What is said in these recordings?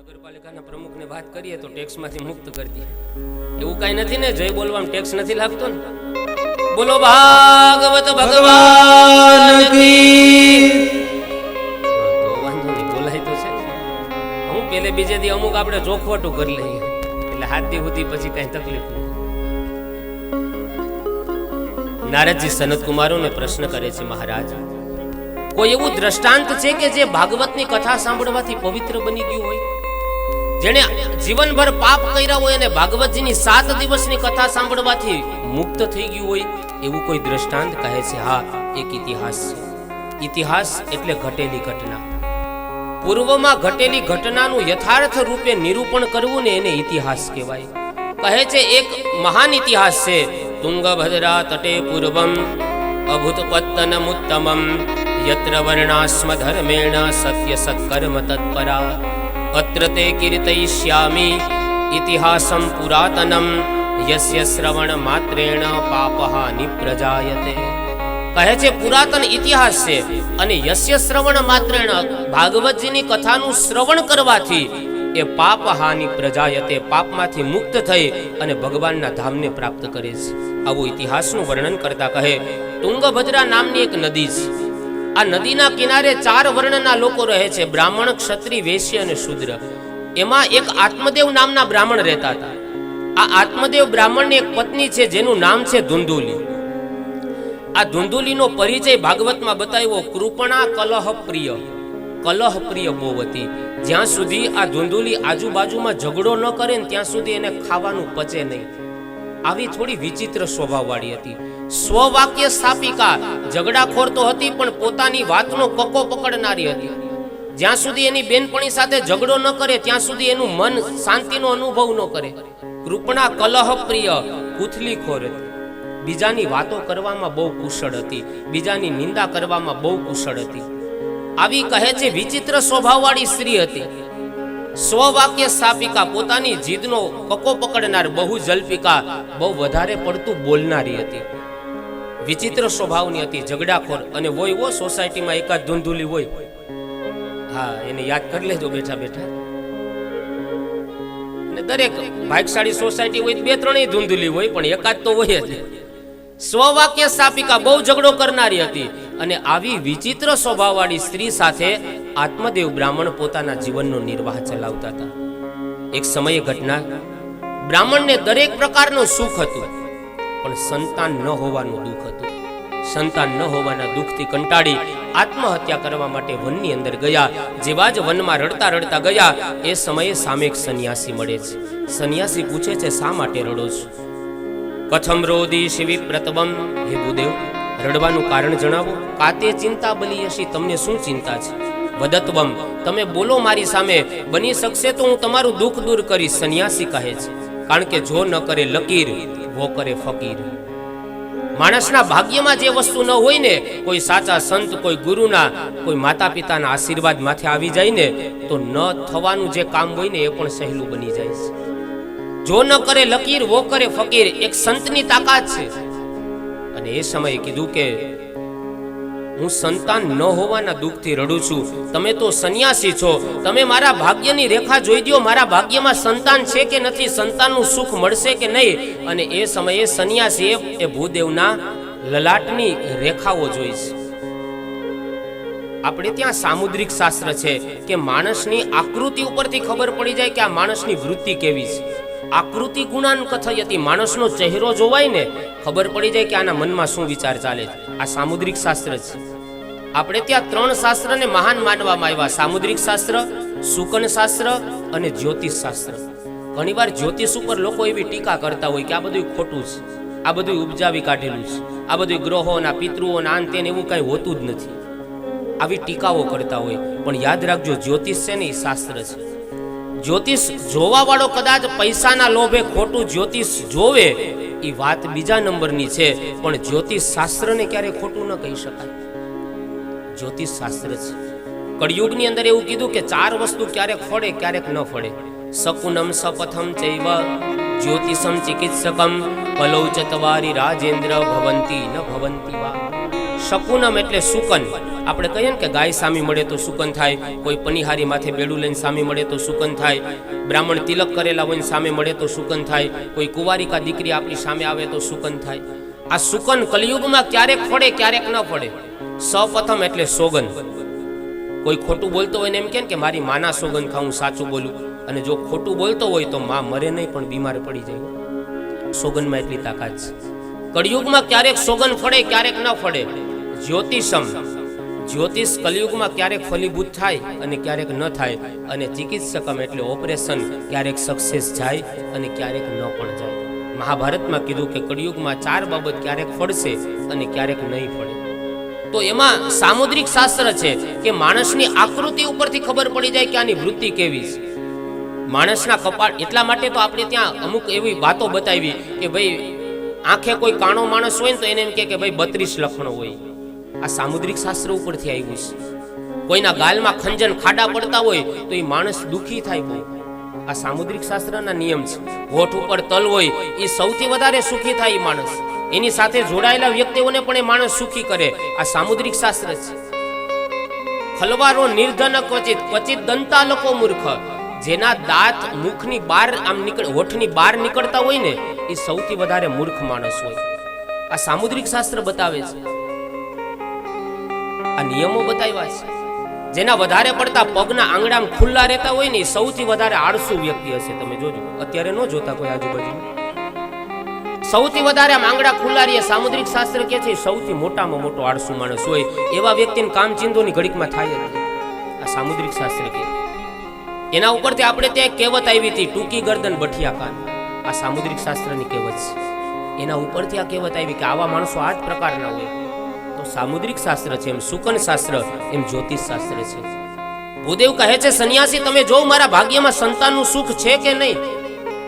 નગરપાલિકાના પ્રમુખને વાત કરીએ તો ટેક્સમાંથી મુક્ત કરી દે. એવું કાંઈ નથી ને, જય બોલવામાં ટેક્સ નથી લાગતો ને. બોલો ભાગવત ભગવાન કી. તો વાંધો નહીં, બોલાય તો છે. હું પેલે બીજે દી અમુક આપણે ચોખવટું કરી લઈએ એટલે હાથ દી સુધી પછી કઈ તકલીફ નહીં. નારદજી સનત કુમારોને પ્રશ્ન કરે છે, મહારાજ કોઈ એવું દ્રષ્ટાંત છે કે જે ભાગવતની કથા સાંભળવાથી પવિત્ર બની ગયું હોય, જેને જીવનભર પાપ કર્યા હોય અને ભાગવતજીની 7 દિવસની કથા સાંભળવાથી મુક્ત થઈ ગયું હોય, એવું કોઈ દ્રષ્ટાંત? કહે છે, હા, એક ઇતિહાસ છે. ઇતિહાસ એટલે ઘટેલી ઘટના. પૂર્વમાં ઘટેલી ઘટનાનું યથાર્થ રૂપે નિરૂપણ કરવું ને એને ઇતિહાસ કહેવાય. કહે છે એક મહાન ઇતિહાસ છે. તુંગભદ્રા તટે પૂર્વમ અભૂતપત્તનમુત્તમમ યત્ર વર્ણાસ્મ ધર્મેણ સત્ય સત્કર્મ તત્પરા અત્ર તે કીર્તયિષ્યામિ ઇતિહાસમ પુરાતનમ યસ્ય શ્રવણ માત્રેણ પાપહાનિ પ્રજાયતે. કહે છે પુરાતન ઇતિહાસ છે અને યસ્ય શ્રવણ માત્રેણ, ભાગવતજીની કથાનું શ્રવણ કરવાથી એ પાપહાનિ પ્રજાયતે, પાપમાંથી મુક્ત થઈ અને ભગવાનના ધામને પ્રાપ્ત કરે છે. આવું ઇતિહાસનું વર્ણન કરતા કહે, તુંગભદ્રા નામની એક નદી છે. આ નદીના કિનારે 4 વર્ણના લોકો રહે છે, બ્રાહ્મણ, ક્ષત્રિય, વૈશ્ય અને શૂદ્ર. એમાં એક આત્મદેવ નામના બ્રાહ્મણ રહેતા હતા. આ આત્મદેવ બ્રાહ્મણની એક પત્ની છે જેનું નામ છે ધુંધુલી. આ ધુંધુલીનો પરિચય ભાગવતમાં બતાવ્યો. કૃપણા કલહપ્રિય, કલહપ્રિય બહુ હતી. જ્યાં સુધી આ ધુંધુલી આજુબાજુમાં ઝઘડો ન કરે ને ત્યાં સુધી એને ખાવાનું પચે નહીં. આવી થોડી વિચિત્ર સ્વભાવવાળી હતી. સ્વવાક્ય સ્થાપિકા, ઝઘડાખોર તો હતી પણ પોતાની વાતનો કકો પકડનારી હતી. જ્યાં સુધી એની બેનપણી સાથે ઝઘડો ન કરે ત્યાં સુધી એનું મન શાંતિનો અનુભવ ન કરે. કૃપણા કલહપ્રિય, કુથલીખોર હતી. બીજાની વાતો કરવામાં બહુ કુશળ હતી, બીજાની નિંદા કરવામાં બહુ કુશળ હતી. આવી કહે છે વિચિત્ર સ્વભાવવાળી સ્ત્રી હતી. સ્વવાક્ય સ્થાપિકા, પોતાની જીદનો કકો પકડનાર, બહુ જલ્પિકા, બહુ વધારે પડતું બોલનારી હતી. વિચિત્ર સ્વભાવની હતી, ઝઘડાખોર. અને હોય સોસાયટીમાં એકાદ ધુંધુલી હોય, હા, એને યાદ કરી લેજો બેઠા બેઠા. અને દરેક ભાગશાળી સોસાયટી હોય 2-3 ધુંધુલી હોય, પણ એકાદ તો હોય જ. સ્વવાક્ય સ્થાપિકા, બહુ ઝઘડો કરનારી હતી. અને આવી વિચિત્ર સ્વભાવવાળી સ્ત્રી સાથે આત્મદેવ બ્રાહ્મણ પોતાના જીવનનો નિર્વાહ ચલાવતા હતા. એક સમયે ઘટના, બ્રાહ્મણને દરેક પ્રકારનું સુખ હતું પણ સંતાન ન હોવાનું દુઃખ હતું. સંતાન ન હોવાના દુઃખથી કંટાળી આત્મહત્યા કરવા માટે વનની અંદર ગયા. જેવા જ વનમાં રડતા રડતા ગયા એ સમયે સામે એક સંન્યાસી મળે છે. સંન્યાસી પૂછે છે, શા માટે રડો છો? કથમ રોદી શિવી પ્રતવમ. હે ભૂદેવ, રડવાનું કારણ જણાવો. કાતે ચિંતા બલિયશી, તમને શું ચિંતા છે? વદત્વમ, તમે બોલો મારી સામે, બની શકશે તો હું તમારું દુઃખ દૂર કરીશ. સંન્યાસી કહે છે, કારણ કે જો ન કરે લકીર, વો કરે ફકીર. માણસના ભાગ્યમાં જે વસ્તુ ન હોય ને, કોઈ સાચા સંત, કોઈ ગુરુના, કોઈ માતા પિતાના આશીર્વાદ માથે આવી જાય ને, તો ન થવાનું જે કામ હોય ને એ પણ સહેલું બની જાય છે. જો ન કરે લકીર, વો કરે ફકીર, એક સંતની તાકાત છે. અને એ સમયે કીધું કે હું સંતાન ન હોવાના દુઃખથી રડું છું. તમે તો સંન્યાસી છો, તમે મારા ભાગ્યની રેખા જોઈ દો, મારા ભાગ્યમાં સંતાન છે કે નથી, સંતાનનું સુખ મળશે કે નહીં. અને એ સમયે સંન્યાસીએ એ ભૂદેવના લલાટની રેખાઓ જોઈ છે. આપણે ત્યાં સામુદ્રિક શાસ્ત્ર છે કે માણસની આકૃતિ ઉપરથી ખબર પડી જાય કે આ માણસની વૃત્તિ કેવી છે. આકૃતિ ગુણાન કથયતિ, માણસનો ચહેરો જોવાય ને ખબર પડી જાય કે આના મનમાં શું વિચાર ચાલે છે. આ સામુદ્રિક શાસ્ત્ર છે. આપણે ત્યાં 3 શાસ્ત્રને મહાન માનવામાં આવ્યા: સામુદ્રિક શાસ્ત્ર, શુકન શાસ્ત્ર અને જ્યોતિષ શાસ્ત્ર. ઘણીવાર જ્યોતિષ ઉપર લોકો એવી ટીકા કરતા હોય કે આ બધું ખોટું છે, આ બધું ઉપજાવી કાઢેલું છે, આ બધું ગ્રહોના, પિતૃઓના, આન તેન, એવું કાંઈ હોતું જ નથી. આવી ટીકાઓ કરતા હોય. પણ યાદ રાખજો, જ્યોતિષ છે ને એ શાસ્ત્ર છે. જ્યોતિષ જોવા વાળો કદાચ પૈસાના લોભે ખોટું જ્યોતિષ જોવે એ વાત બીજા નંબરની છે, પણ જ્યોતિષ શાસ્ત્રને ક્યારે ખોટું ન કહી શકાય. જ્યોતિષ શાસ્ત્ર છે. કળિયુગની અંદર એવું કીધું કે 4 વસ્તુ ક્યારેક ફળે, ક્યારેક ન ફળે. શકુનમ સપથમ ચૈવ જ્યોતિષમ ચિકિત્સકમ કલૌ ચતવારી રાજેન્દ્ર ભવંતી ન ભવંતી વા. શકુનમ એટલે સુકન. આપણે કહીએ ને કે ગાય સામી મળે તો સુકન થાય, કોઈ પનિહારી માથે બેડું લઈને સામે મળે તો સુકન થાય, બ્રાહ્મણ તિલક કરેલા હોય સામે મળે તો સુકન થાય, કોઈ કુંવારિકા દીકરી આપણી સામે આવે તો સુકન થાય. આ સુકન કલિયુગમાં ક્યારેક ફળે ક્યારેક ન ફળે. સપ્રથમ એટલે સોગન. કોઈ ખોટું બોલતો હોય ને એમ કે મારી માના સોગન ખાઉં સાચું બોલું, અને જો ખોટું બોલતો હોય તો માં મરે નહીં પણ બીમાર પડી જાય. સોગનમાં એટલી તાકાત છે. કળિયુગમાં ક્યારેક સોગન ફળે ક્યારેક ન ફળે. જ્યોતિષમ, જ્યોતિષ કલિયુગમાં ક્યારેક ફલીભૂત થાય અને ક્યારેક ન થાય. અને ચિકિત્સકમ એટલે ઓપરેશન ક્યારેક સક્સેસ જાય અને ક્યારેક ન પણ જાય. મહાભારતમાં કીધું કે કળિયુગમાં 4 બાબત ક્યારેક ફળશે અને ક્યારેક નહીં ફળે. તો એમાં સામુદ્રિક શાસ્ત્ર છે કે માણસની આકૃતિ ઉપરથી ખબર પડી જાય કે આની વૃત્તિ કેવી છે. માણસના કપાળ, એટલા માટે તો આપણે ત્યાં અમુક એવી વાતો બતાવી કે ભાઈ આંખે કોઈ કાણો માણસ હોય ને તો એને એમ કે ભાઈ 32 લક્ષણો હોય. આ સામુદ્રિક શાસ્ત્ર ઉપરથી આવ્યું છે. કોઈના ગાલમાં ખંજન ખાડા પડતા હોય તો એ માણસ દુઃખી થાય બહુ. આ સામુદ્રિક શાસ્ત્રના નિયમ છે. હોઠ ઉપર તલ હોય એ સૌથી વધારે સુખી થાય એ માણસ. એની સાથે જોડાયેલા વ્યક્તિઓને પણ એ માણસ સુખી કરે. આ સામુદ્રિક શાસ્ત્ર છે. ખલવારો નિર્ધન ક્વચિત, ક્વચિત દંતાલકો મૂર્ખ. જેના દાંત મુખની બહાર આમ નીકળે, હોઠની બહાર નીકળતા હોય ને એ સૌથી વધારે મૂર્ખ માણસ હોય. આ સામુદ્રિક શાસ્ત્ર બતાવે છે. આ નિયમો બતાવ્યા છે. જેના વધારે પડતા પગના આંગળામાં ખુલ્લા રહેતા હોય ને એ સૌથી વધારે આળસુ વ્યક્તિ હશે. તમે જોજો, અત્યારે ન જોતા કોઈ આજુબાજુ. સૌથી વધારે આમ આંગળા ખુલ્લા રહે, સામુદ્રિક શાસ્ત્ર કે છે સૌથી મોટામાં મોટો આળસુ માણસ હોય. એવા વ્યક્તિને કામચીંદોની ઘડીકમાં થાય જ. આ સામુદ્રિક શાસ્ત્ર કે એના ઉપરથી આપણે ત્યાં કહેવત આવી હતી, ટૂંકી ગરદન બઠિયા કાન. આ સામુદ્રિક શાસ્ત્રની કહેવત છે. એના ઉપરથી આ કહેવત આવી કે આવા માણસો આ જ પ્રકારના હોય. તો સામુદ્રિક શાસ્ત્ર છે, એમ શુકન શાસ્ત્ર, એમ જ્યોતિષ શાસ્ત્ર છે. ભૂદેવ કહે છે સંન્યાસી તમે જો મારા ભાગ્યમાં સંતાનનું સુખ છે કે નહીં.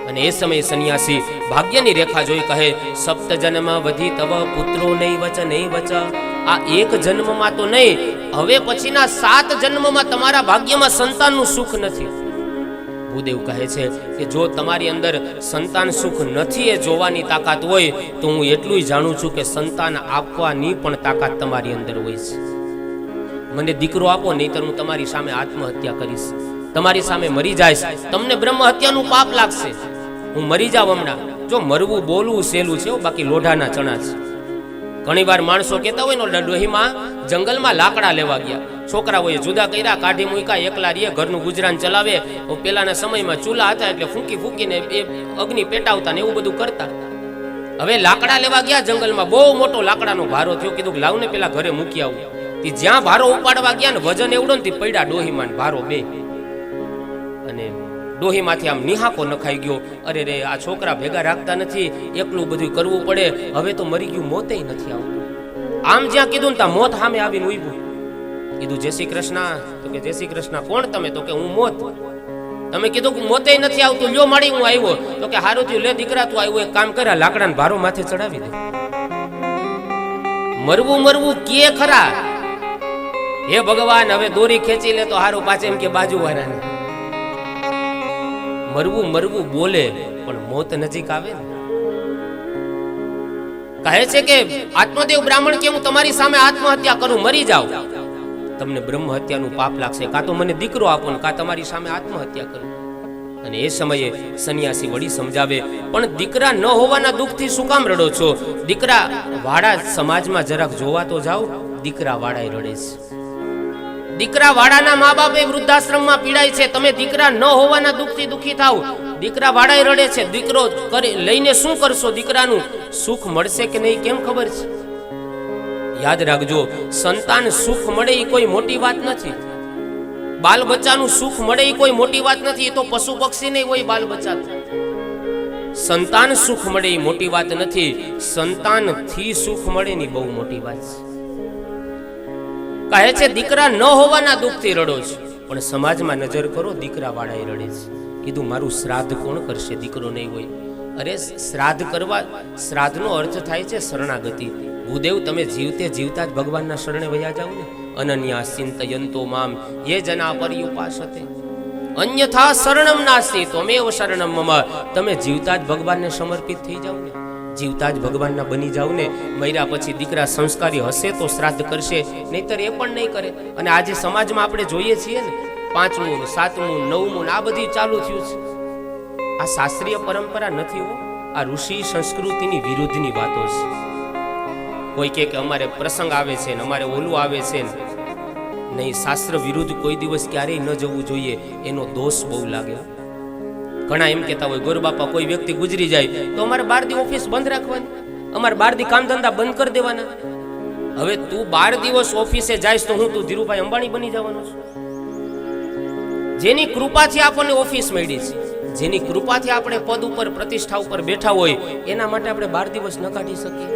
અને એ સમયે સંન્યાસી ભાગ્યની રેખા જોઈ કહે સપ્ત જન્મ વધી તવ પુત્રો નહીં વચ નહીં વચ. આ એક જન્મમાં તો નહીં, હવે પછીના 7 જન્મમાં તમારા ભાગ્યમાં સંતાનનું સુખ નથી. ભૂદેવ કહે છે કે જો તમારી અંદર સંતાન સુખ નથી એ જોવાની તાકાત હોય તો હું એટલું જાણું છું કે સંતાન આપવાની પણ તાકાત તમારી અંદર હોય છે. મને દીકરો આપો, નહીતર હું તમારી સામે આત્મહત્યા કરીશ, તમારી સામે મરી જઈશ, તમને બ્રહ્મ હત્યાનું પાપ લાગશે. હું મરી જાવ હમણાં. જો મરવું બોલવું સહેલું છે, બાકી લોઢાના ચણા છે. ઘણી વાર માણસો કહેતા હોય ને ડોહીમાં જંગલમાં લાકડા લેવા ગયા, છોકરાઓએ જુદા કર્યા, કાઢી મૂક્યા, એકલા રીએ, ઘરનું ગુજરાન ચલાવે. પેલાના સમયમાં ચૂલા હતા એટલે ફૂંકી ફૂંકીને એ અગ્નિ પેટાવતા ને એવું બધું કરતા. હવે લાકડા લેવા ગયા જંગલમાં, બહુ મોટો લાકડાનો ભારો થયો. કીધું લાવને પેલા ઘરે મૂકી આવું. તે જ્યાં ભારો ઉપાડવા ગયા ને વજન એવડો ને પડ્યા ડોહીમાં ભારો બે, અને ડોહીમાંથી આમ નિહાકો નખાઈ ગયો. અરે રે, આ છોકરા ભેગા રાખતા નથી, એકલું બધું કરવું પડે, હવે તો મરી ગયું, મોતે નથી આવતું. આમ જ્યાં કીધું ને ત્યાં મોત સામે આવીને ઉભું. કીધું જય શ્રી કૃષ્ણ. તો કે જય શ્રી કૃષ્ણ. કોણ તમે? તો કે હું મોત. તમે કીધું કે મોતે નથી આવતું, લ્યો માડી હું આવ્યો. તો કે હારું થયું, લે દીકરા તું આવ્યો, એક કામ કર્યા, લાકડાને ભારો માથે ચડાવી દે. મરવું મરવું કે ખરા, હે ભગવાન હવે દોરી ખેંચી લે તો હારું, પાછે એમ કે બાજુ વાળાને. મરવું મરવું બોલે પણ મોત નજીક આવે ને. કહે છે કે આત્મદેવ બ્રાહ્મણ કે હું તમારી સામે આત્મહત્યા કરું, મરી જાવ, તમને બ્રહ્મ હત્યાનું પાપ લાગશે. કાં તો મને દીકરો આપો ને કાં તમારી સામે આત્મહત્યા કરું. અને એ સમયે સંન્યાસી વળી સમજાવે પણ દીકરા ન હોવાના દુઃખથી શું કામ રડો છો? દીકરા વાળા સમાજમાં જરાક જોવા તો જાઓ, દીકરા વાળાએ રડે છે. દીકરા વાળાના મા બાપ એ વૃદ્ધાશ્રમમાં પીડાય છે, તમે દીકરા ન હોવાના દુઃખથી દુઃખી થાવ. દીકરા વાળાએ રડે છે, દીકરો લઈને શું કરશો? દીકરાનું સુખ મળશે કે નહીં કેમ ખબર છે? યાદ રાખજો, સંતાન સુખ મળે એ કોઈ મોટી વાત નથી. બાલ બચ્ચાનું સુખ મળે એ કોઈ મોટી વાત નથી. એ તો પશુ પક્ષી નહીં હોય બાલ બચ્ચા. સંતાન સુખ મળે એ મોટી વાત નથી, સંતાનથી સુખ મળે ની બહુ મોટી વાત છે. કહે છે દીકરા ન હોવાના દુઃખથી રડો છો, પણ સમાજમાં નજર કરો, દીકરા વાળાએ રડે છે. કીધું મારું શ્રાદ્ધ કોણ કરશે? દીકરો નહીં હોય. અરે શ્રાદ્ધ કરવા, શ્રાદ્ધનો અર્થ થાય છે શરણાગતિ. ભૂદેવ તમે જીવતે જીવતા જ ભગવાનના શરણે વયા જાવ ને. અનન્યા ચિંતયંતો મામ યે જના પર્યુપાસતે અન્યથા શરણમ નાસ્તિ ત્વમેવ શરણમ મમ. તમે જીવતા જ ભગવાનને સમર્પિત થઈ જાવ ને. જીવતા જ ભગવાનના બની જાવ ને, મર્યા પછી દીકરા સંસ્કારી હશે તો શ્રાદ્ધ કરશે, નહીતર એ પણ નહીં કરે. અને આજે સમાજમાં આપણે જોઈએ છીએ ને, 5મું 7મું 9મું આ બધી ચાલુ થયું છે. આ શાસ્ત્રીય પરંપરા નથી હો, આ ઋષિ સંસ્કૃતિની વિરુદ્ધની વાતો છે. કોઈ કે અમારે પ્રસંગ આવે છે ને અમારે ઓલું આવે છે ને, નહીં, શાસ્ત્ર વિરુદ્ધ કોઈ દિવસ ક્યારેય ન જવું જોઈએ, એનો દોષ બહુ લાગે. ઘણા એમ કહેતા હોય, ગોરબાપા કોઈ વ્યક્તિ ગુજરી જાય તો અમારે 12 દી ઓફિસ બંધ રાખવાની, અમારે 12 દી કામ ધંધા બંધ કરી દેવાના. હવે તું 12 દિવસ ઓફિસે જાય તો હું તું ધીરુભાઈ અંબાણી બની જવાનો છું? જેની કૃપાથી આપણને ઓફિસ મળી છે, જેની કૃપાથી આપણે પદ ઉપર પ્રતિષ્ઠા ઉપર બેઠા હોય, એના માટે આપણે 12 દિવસ ન કાઢી શકીએ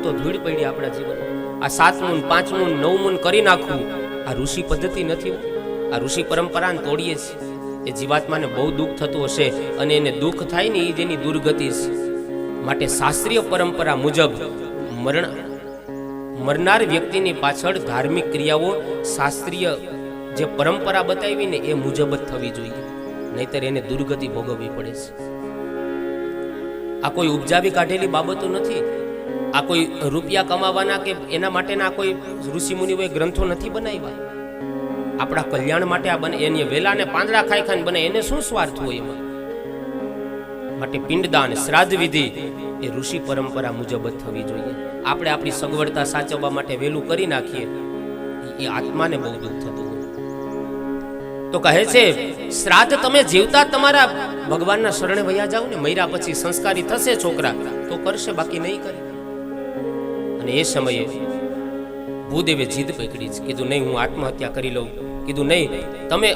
તો ધૂળ પડી આપણા જીવન. આ 7મું 5મું 9મું કરી નાખવું, આ ઋષિ પદ્ધતિ નથી. આ ઋષિ પરંપરાને તોડીએ છીએ. એ જીવાત્માને બહુ દુઃખ થતું હશે, અને એને દુઃખ થાય ને એ જેની દુર્ગતિ છે. માટે શાસ્ત્રીય પરંપરા મુજબ મરનાર વ્યક્તિની પાછળ ધાર્મિક ક્રિયાઓ શાસ્ત્રીય જે પરંપરા બતાવી ને એ મુજબ જ થવી જોઈએ, નહીતર એને દુર્ગતિ ભોગવવી પડે છે. આ કોઈ ઉપજાવી કાઢેલી બાબતો નથી. આ કોઈ રૂપિયા કમાવાના કે એના માટેના કોઈ ઋષિ મુનિઓએ ગ્રંથો નથી બનાવ્યા. આપણા કલ્યાણ માટે આ બને. એને વેલાને પાંદડા ખાઈ ખાઈને બને, એને શું સ્વાર્થ હોય એમાં? માટે પિંડદાન શ્રાદ્ધ વિધિ એ ઋષિ પરંપરા મુજબ જ થવી જોઈએ. આપણે આપણી સગવડતા સાચવવા માટે વહેલું કરી નાખીએ, એ આત્માને બહુ દુઃખ થતું હોય. તો કહે છે શ્રાદ્ધ તમે જીવતા તમારા ભગવાનના શરણે વયા જાવ ને, મર્યા પછી સંસ્કારી થશે છોકરા તો કરશે, બાકી નહીં કરે. અને એ સમયે ભૂદેવે જીદ પકડી છે. કીધું નહીં, હું આત્મહત્યા કરી લઉં. કીધું નહીં, તમે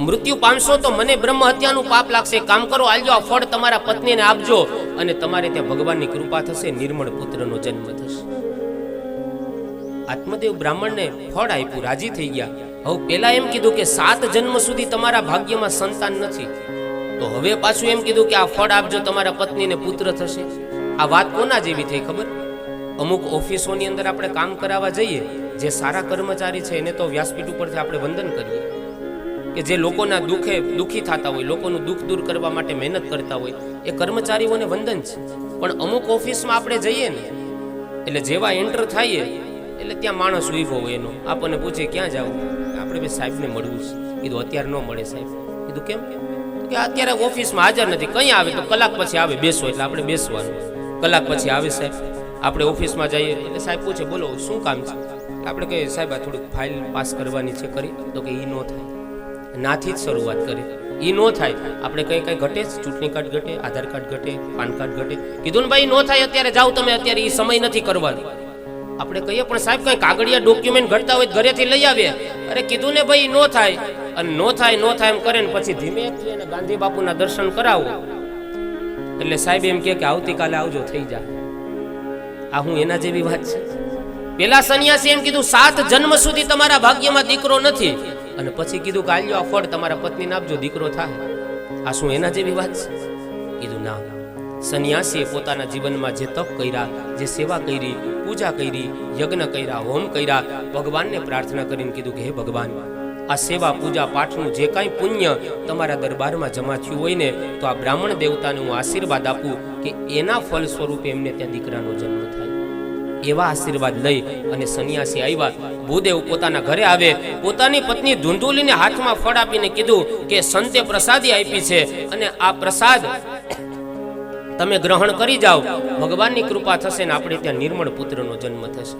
મૃત્યુ પામશો તો મને બ્રહ્મ હત્યાનું પાપ લાગશે. કામ કરો, આલજો આ ફળ તમારા પત્નીને આપજો, અને તમારે ત્યાં ભગવાનની કૃપા થશે, નિર્મળ પુત્રનો જન્મ થશે. આત્મદેવ બ્રાહ્મણને ફળ આપ્યું, રાજી થઈ ગયા. હવે પેલા એમ કીધું કે 7 જન્મ સુધી તમારા ભાગ્યમાં સંતાન નથી, તો હવે પાછું એમ કીધું કે આ ફળ આપજો, તમારા પત્નીને પુત્ર થશે. આ વાત કોના જેવી થઈ ખબર? અમુક ઓફિસોની અંદર આપણે કામ કરાવવા જઈએ, જે સારા કર્મચારી છે એને તો વ્યાસપીઠ ઉપરથી આપણે વંદન કરીએ, કે જે લોકોના દુઃખી થતા હોય, લોકોનું દુઃખ દૂર કરવા માટે મહેનત કરતા હોય, એ કર્મચારીઓને વંદન છે. પણ અમુક ઓફિસમાં આપણે જઈએ ને, એટલે જેવા એન્ટર થઈએ એટલે ત્યાં માણસ ઉભો હોય, એનો આપણને પૂછે ક્યાં જવું, આપણે બે સાહેબને મળવું છે. કીધું અત્યારે ન મળે સાહેબ. કીધું કેમ? કે અત્યારે ઓફિસમાં હાજર નથી. કઈ આવે તો કલાક પછી આવે, બેસો. એટલે આપણે બેસવાનું. કલાક પછી આવે સાહેબ. આપણે ઓફિસમાં જઈએ એટલે સાહેબ પૂછે બોલો શું કામ છે? આપણે કહીએ સાહેબ આ થોડીક ફાઇલ પાસ કરવાની છે, કરી. તો કે એ ન થાય, નાથી જ શરૂઆત કરે. એ ન થાય, આપણે કઈ ઘટે જ, ચૂંટણી કાર્ડ ઘટે, આધાર કાર્ડ ઘટે, પાન કાર્ડ ઘટે. કીધું ને ભાઈ ન થાય, અત્યારે જાઓ તમે, અત્યારે એ સમય નથી કરવાનો. આપણે કહીએ પણ સાહેબ કઈ કાગળિયા ડોક્યુમેન્ટ ઘટતા હોય ઘરેથી લઈ આવીએ. અરે કીધું ને ભાઈ ન થાય, અને ન થાય એમ કરે ને પછી ધીમેથી એને ગાંધી બાપુના દર્શન કરાવો એટલે સાહેબ એમ કે આવતીકાલે આવજો, થઈ જાય. આ હું એના જેવી વાત છે? પેલા સન્યાસી એમ કીધું 7 જન્મ સુધી તમારા ભાગ્યમાં દીકરો નથી, અને પછી કીધું કે આલ્યો આ ફળ તમારા પત્નીને આપજો, દીકરો થાય. આ શું એના જેવી વાત છે? કીધું ના. સન્યાસીએ પોતાના જીવનમાં જે તપ કર્યા, જે સેવા કરી, પૂજા કરી, યજ્ઞ કર્યા, હોમ કર્યા, ભગવાનને પ્રાર્થના કરીને કીધું કે હે ભગવાન, આ સેવા પૂજા પાઠનું જે કાંઈ પુણ્ય તમારા દરબારમાં જમા થયું હોય ને, તો આ બ્રાહ્મણ દેવતાને હું આશીર્વાદ આપું કે એના ફળ સ્વરૂપે એમને ત્યાં દીકરાનો જન્મ થાય. એવા આશીર્વાદ લઈ અને સન્યાસી આવ્યા. ભૂદેવ પોતાના ઘરે આવે, પોતાની પત્ની ધુંધુલીને હાથમાં ફળ આપીને કીધું કે સંતે પ્રસાદી આપી છે, અને આ પ્રસાદ તમે ગ્રહણ કરી જાઓ, ભગવાનની કૃપા થશે ને આપણે ત્યાં નિર્મળ પુત્રનો જન્મ થશે.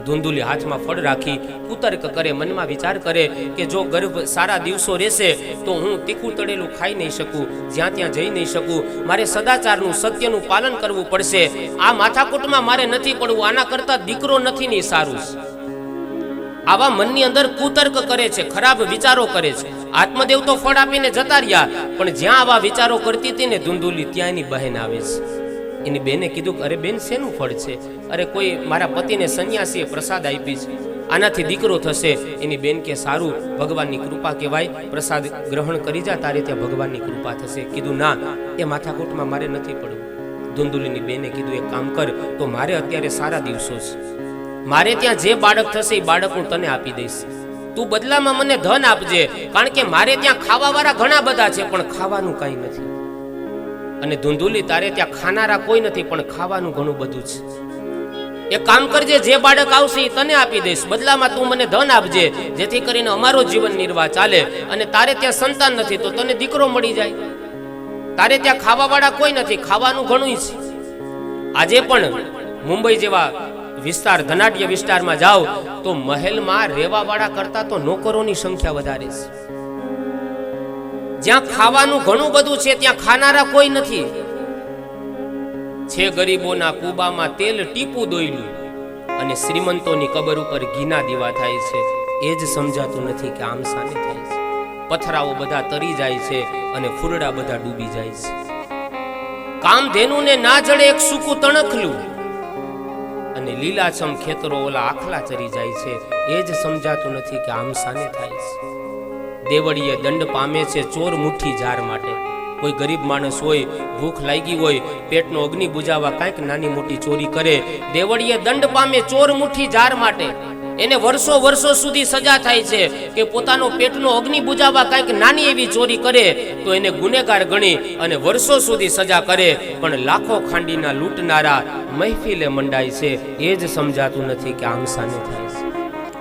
ધુંધુલી હાથમાં ફળ રાખી કુતર્ક કરે, મનમાં વિચાર કરે કે જો ગર્ભ સારા દિવસો રહેશે તો હું તીખું તળેલું ખાઈ નહીં શકું, જ્યાં ત્યાં જઈ નહીં શકું, મારે સદાચારનું સત્યનું પાલન કરવું પડશે. આ માથાકૂટમાં મારે નથી પડવું, આના કરતા દીકરો નથી ને સારું. આવા મનની અંદર કુતર્ક કરે છે, ખરાબ વિચારો કરે છે. આત્મદેવ તો ફળ આપીને જતા રહ્યા, પણ જ્યાં આવા વિચારો કરતી હતી ને ધુંધુલી, ત્યાં એની બહેન આવે છે. એની બેને કીધું અરે બેન શેનું ફળ છે? અરે કોઈ મારા પતિને સન્યાસીએ પ્રસાદ આપી છે, આનાથી દીકરો થશે. એની બેન કે સારું, ભગવાનની કૃપા કહેવાય, પ્રસાદ ગ્રહણ કરી જા, તારે ત્યાં ભગવાનની કૃપા થશે. કીધું ના, એ માથાકૂટમાં મારે નથી પડવું. ધુંધુલીની બેને કીધું એક કામ કર, તો મારે અત્યારે સારા દિવસો છે, મારે ત્યાં જે બાળક થશે એ બાળક હું તને આપી દઈશ, તું બદલામાં મને ધન આપજે, કારણ કે મારે ત્યાં ખાવા વાળા ઘણા બધા છે પણ ખાવાનું કઈ નથી. અને ધૂંધુલી તારે ત્યાં ખાનારા કોઈ નથી, પણ ખાવાનું ઘણું બધું છે. એક કામ કરજે, જે બાળક આવશે એ તને આપી દઈશ, બદલામાં તું મને ધન આપજે, જેથી કરીને અમારો જીવન નિર્વાહ ચાલે. અને તારે ત્યાં સંતાન નથી તો તને દીકરો મળી જાય. તારે ત્યાં ખાવા વાળા કોઈ નથી, ખાવાનું ઘણું છે. આજે પણ મુંબઈ જેવા વિસ્તાર, ધનાઢ્ય વિસ્તારમાં જાઓ તો મહેલમાં રહેવા વાળા કરતા તો નોકરોની સંખ્યા વધારે છે. જ્યાં ખાવાનું ઘણું બધું છે ત્યાં ખાનારા કોઈ નથી. છે ગરીબોના કુબામાં તેલ ટીપું દોયલું, અને શ્રીમંતોની કબર ઉપર ઘીના દીવા થાય છે. એ જ સમજાતું નથી કે આમ સાને થાય છે. પથરાઓ બધા તરી જાય છે અને ફૂરડા બધા ડૂબી જાય છે. કામધેનુને ના જડે એક સૂકું તણખલું, અને લીલાછમ ખેતરો ઓલા આખલા ચરી જાય છે. એ જ સમજાતું નથી કે આમ સાને થાય છે. દેવળીએ દંડ પામે છે ચોર મુઠ્ઠી જાર માટે. કોઈ ગરીબ માણસ હોય, ભૂખ લાગી હોય, પેટનો અગ્નિ બુજાવવા કાંઈક નાની મોટી ચોરી કરે, દેવળીએ દંડ પામે ચોર મુઠ્ઠી જાર માટે. એને વર્ષો સુધી સજા થાય છે કે પોતાનો પેટનો અગ્નિ બુજાવવા કાંઈક નાની એવી ચોરી કરે તો એને ગુનેગાર ગણી અને વર્ષો સુધી સજા કરે. પણ લાખો ખાંડીના લૂંટનારા મહેફિલે મંડાય છે. એ જ સમજાતું નથી કે આમ સાને થાય છે.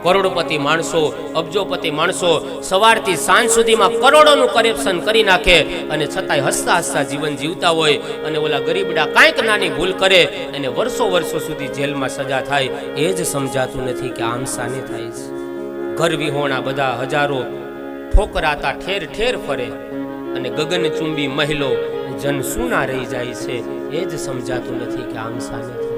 કરોડપતિ માણસો, અબજોપતિ માણસો સવારથી સાંજ સુધીમાં કરોડોનું કરેપ્શન કરી નાખે, અને છતાંય હસતા હસતા જીવન જીવતા હોય. અને ઓલા ગરીબડા કાંઈક નાની ભૂલ કરે અને વર્ષો સુધી જેલમાં સજા થાય. એ જ સમજાતું નથી કે આમ સાને થાય છે. ઘર વિહોણા બધા હજારો ઠોકરાતા ઠેર ઠેર ફરે, અને ગગનચુંબી મહિલો જન સૂના રહી જાય છે. એ જ સમજાતું નથી કે આમ સાને થાય છે.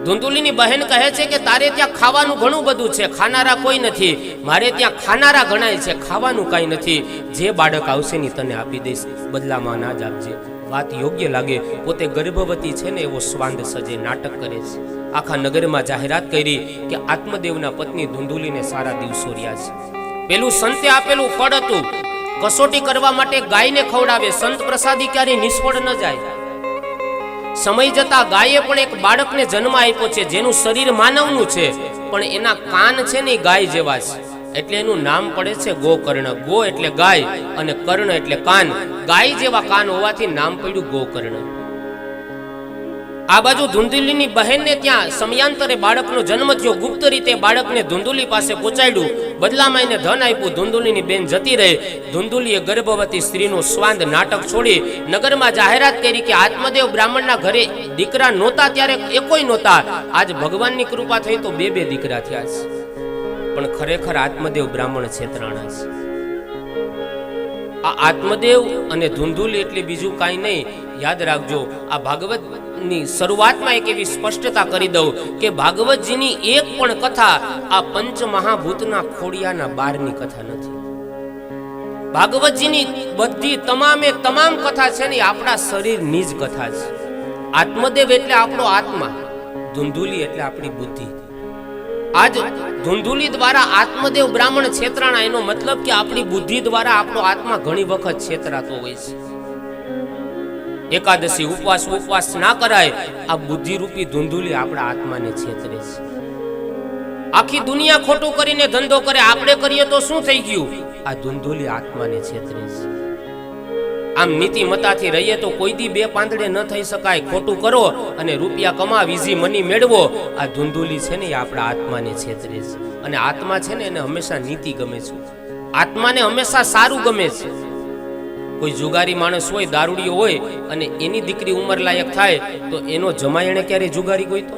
ધૂંધુલીની બહેન કહે છે કે તારે ત્યાં ખાવાનું ઘણું બધું છે, ખાનારા કોઈ નથી. મારે ત્યાં ખાનારા ગણાય છે, ખાવાનું કાંઈ નથી. જે બાળક આવશે ને તને આપી દઈશ, બદલામાં ના જ આપજે. વાત યોગ્ય લાગે. પોતે ગર્ભવતી છે ને એવો સ્વાંદ સજે નાટક કરે છે. આખા નગરમાં જાહેરાત કરી કે આત્મદેવના પત્ની ધૂંધુલીને સારા દિવસો રહ્યા છે. પેલું સંતે આપેલું ફળ હતું, કસોટી કરવા માટે ગાયને ખવડાવે. સંત પ્રસાદી ક્યારેય નિષ્ફળ ન જાય. સમય જતા ગાયે પણ એક બાળકને જન્મ આપ્યો છે, જેનું શરીર માનવનું છે, પણ એના કાન છે ને ગાય જેવા છે. એટલે એનું નામ પડે છે ગોકર્ણ. ગો એટલે ગાય અને કર્ણ એટલે કાન. ગાય જેવા કાન હોવાથી નામ પડ્યું ગોકર્ણ. આ બાજુ ધૂંધુલીની બહેનને ત્યાં સમયાંતરે બાળકનો જન્મ થયો. ગુપ્ત રીતે બાળકને ધૂંધુલી પાસે પહોંચાડ્યું, બદલામાં એને ધન આપ્યું. ધૂંધુલીની બેન જતી રહી. ધૂંધુલીએ ગર્ભવતી સ્ત્રીનું સ્વાંદ નાટક છોડી નગરમાં જાહેરાત કરી કે આત્મદેવ બ્રાહ્મણના ઘરે દીકરા નહોતા ત્યારે એકોય નહોતા. આજ ભગવાનની કૃપા થઈ તો બે દીકરા થયા છે. પણ ખરેખર આત્મદેવ બ્રાહ્મણ છેતરાણા છે. આ આત્મદેવ અને ધૂંધુલી એટલે બીજું કાંઈ નહીં. યાદ રાખજો, આ ભાગવતની શરૂઆતમાં એક એવી સ્પષ્ટતા કરી દઉં કે ભાગવતજીની એક પણ કથા આ પંચ મહાભૂતના ખોડિયાના બારની કથા નથી. ભાગવતજીની બધી તમામ કથા છે ને આપણા શરીરની જ કથા છે. આત્મદેવ એટલે આપણો આત્મા, ધૂંધુલી એટલે આપણી બુદ્ધિ. આજ ધૂંધુલી દ્વારા આત્મદેવ બ્રાહ્મણ છેતરાણા. એનો મતલબ કે આપણી બુદ્ધિ દ્વારા આપણો આત્મા ઘણી વખત છેતરાતો હોય છે. એકાદશી ઉપવાસ ના કરાય, આ બુદ્ધિરૂપી ધૂંધુલી આપણા આત્માને છેતરે છે. આખી દુનિયા ખોટું કરીને ધંધો કરે, આપણે કરીએ તો શું થઈ ગયું? આ ધૂંધુલી આત્માને છેતરે છે. આમ નીતિમતાથી રહીએ તો કોઈ દી બે પાંદડે ન થઈ શકાય. ખોટું કરો અને રૂપિયા કમાવ, ઈઝી મની મેળવો. આ ધૂંધુલી છે ને એ આપણા આત્માને છેતરે છે. અને આત્મા છે ને એને હંમેશા નીતિ ગમે છે. આત્માને હંમેશા સારું ગમે છે. કોઈ જુગારી માણસ હોય, દારૂડિયો હોય, અને એની દીકરી ઉંમર લાયક થાય તો એનો જમાઈ એને ક્યારે જુગારી ગોઈતો?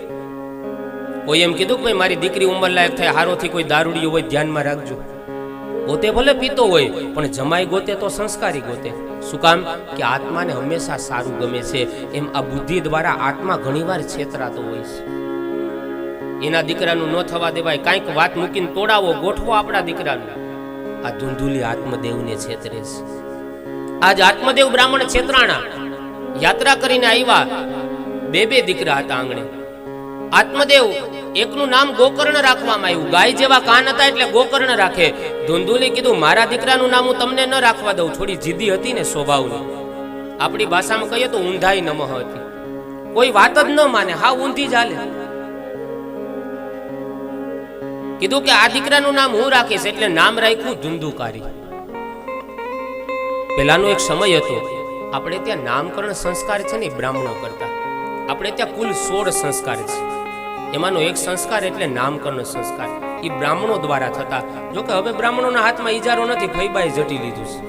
કોઈ એમ કીધું કે મારી દીકરી ઉંમર લાયક થાય, હારોથી કોઈ દારૂડિયો હોય ધ્યાનમાં રાખજો. પોતે ભલે પીતો હોય પણ જમાઈ ગોતે તો સંસ્કારી ગોતે. શું કામ? કે આત્માને હંમેશા સારું ગમે છે. એમ આ બુદ્ધિ દ્વારા આત્મા ઘણીવાર છેતરાતો હોય છે. એના દીકરાનું ન થવા દેવાય, કાંઈક વાત મૂકીને તોડાવો, ગોઠવો આપણા દીકરાનું. આ ધૂંધુલી આત્મદેવને છેતરે છે. આજ આત્મદેવ બ્રાહ્મણ છેતરાણા. યાત્રા કરીને આવ્યા, બે દીકરા હતા આંગણે. આત્મદેવ એકનું નામ ગોકર્ણ રાખવામાં આવ્યું. ગાય જેવા કાન હતા એટલે ગોકર્ણ રાખે. ધૂંધુલી કીધું મારા દીકરાનું નામ હું તમને ન રાખવા દઉં. થોડી જીદી હતી ને સ્વભાવની. આપણી ભાષામાં કહીએ તો ઊંધાઈ નમઃ હતી. કોઈ વાત જ ન માને, હા ઊંધી ચાલે. કીધું કે આ દીકરાનું નામ હું રાખીશ, એટલે નામ રાખ્યું ધુંધુકારી. પેલાનો એક સમય હતો, આપણે ત્યાં નામકરણ સંસ્કાર છે ને બ્રાહ્મણો કરતા. આપણે ત્યાં કુલ 16 સંસ્કાર છે. એમાંનો એક સંસ્કાર એટલે નામકરણ સંસ્કાર, એ બ્રાહ્મણો દ્વારા થતા. જોકે હવે બ્રાહ્મણોના હાથમાં ઈજારો નથી, ફૈબાએ જટી લીધું છે.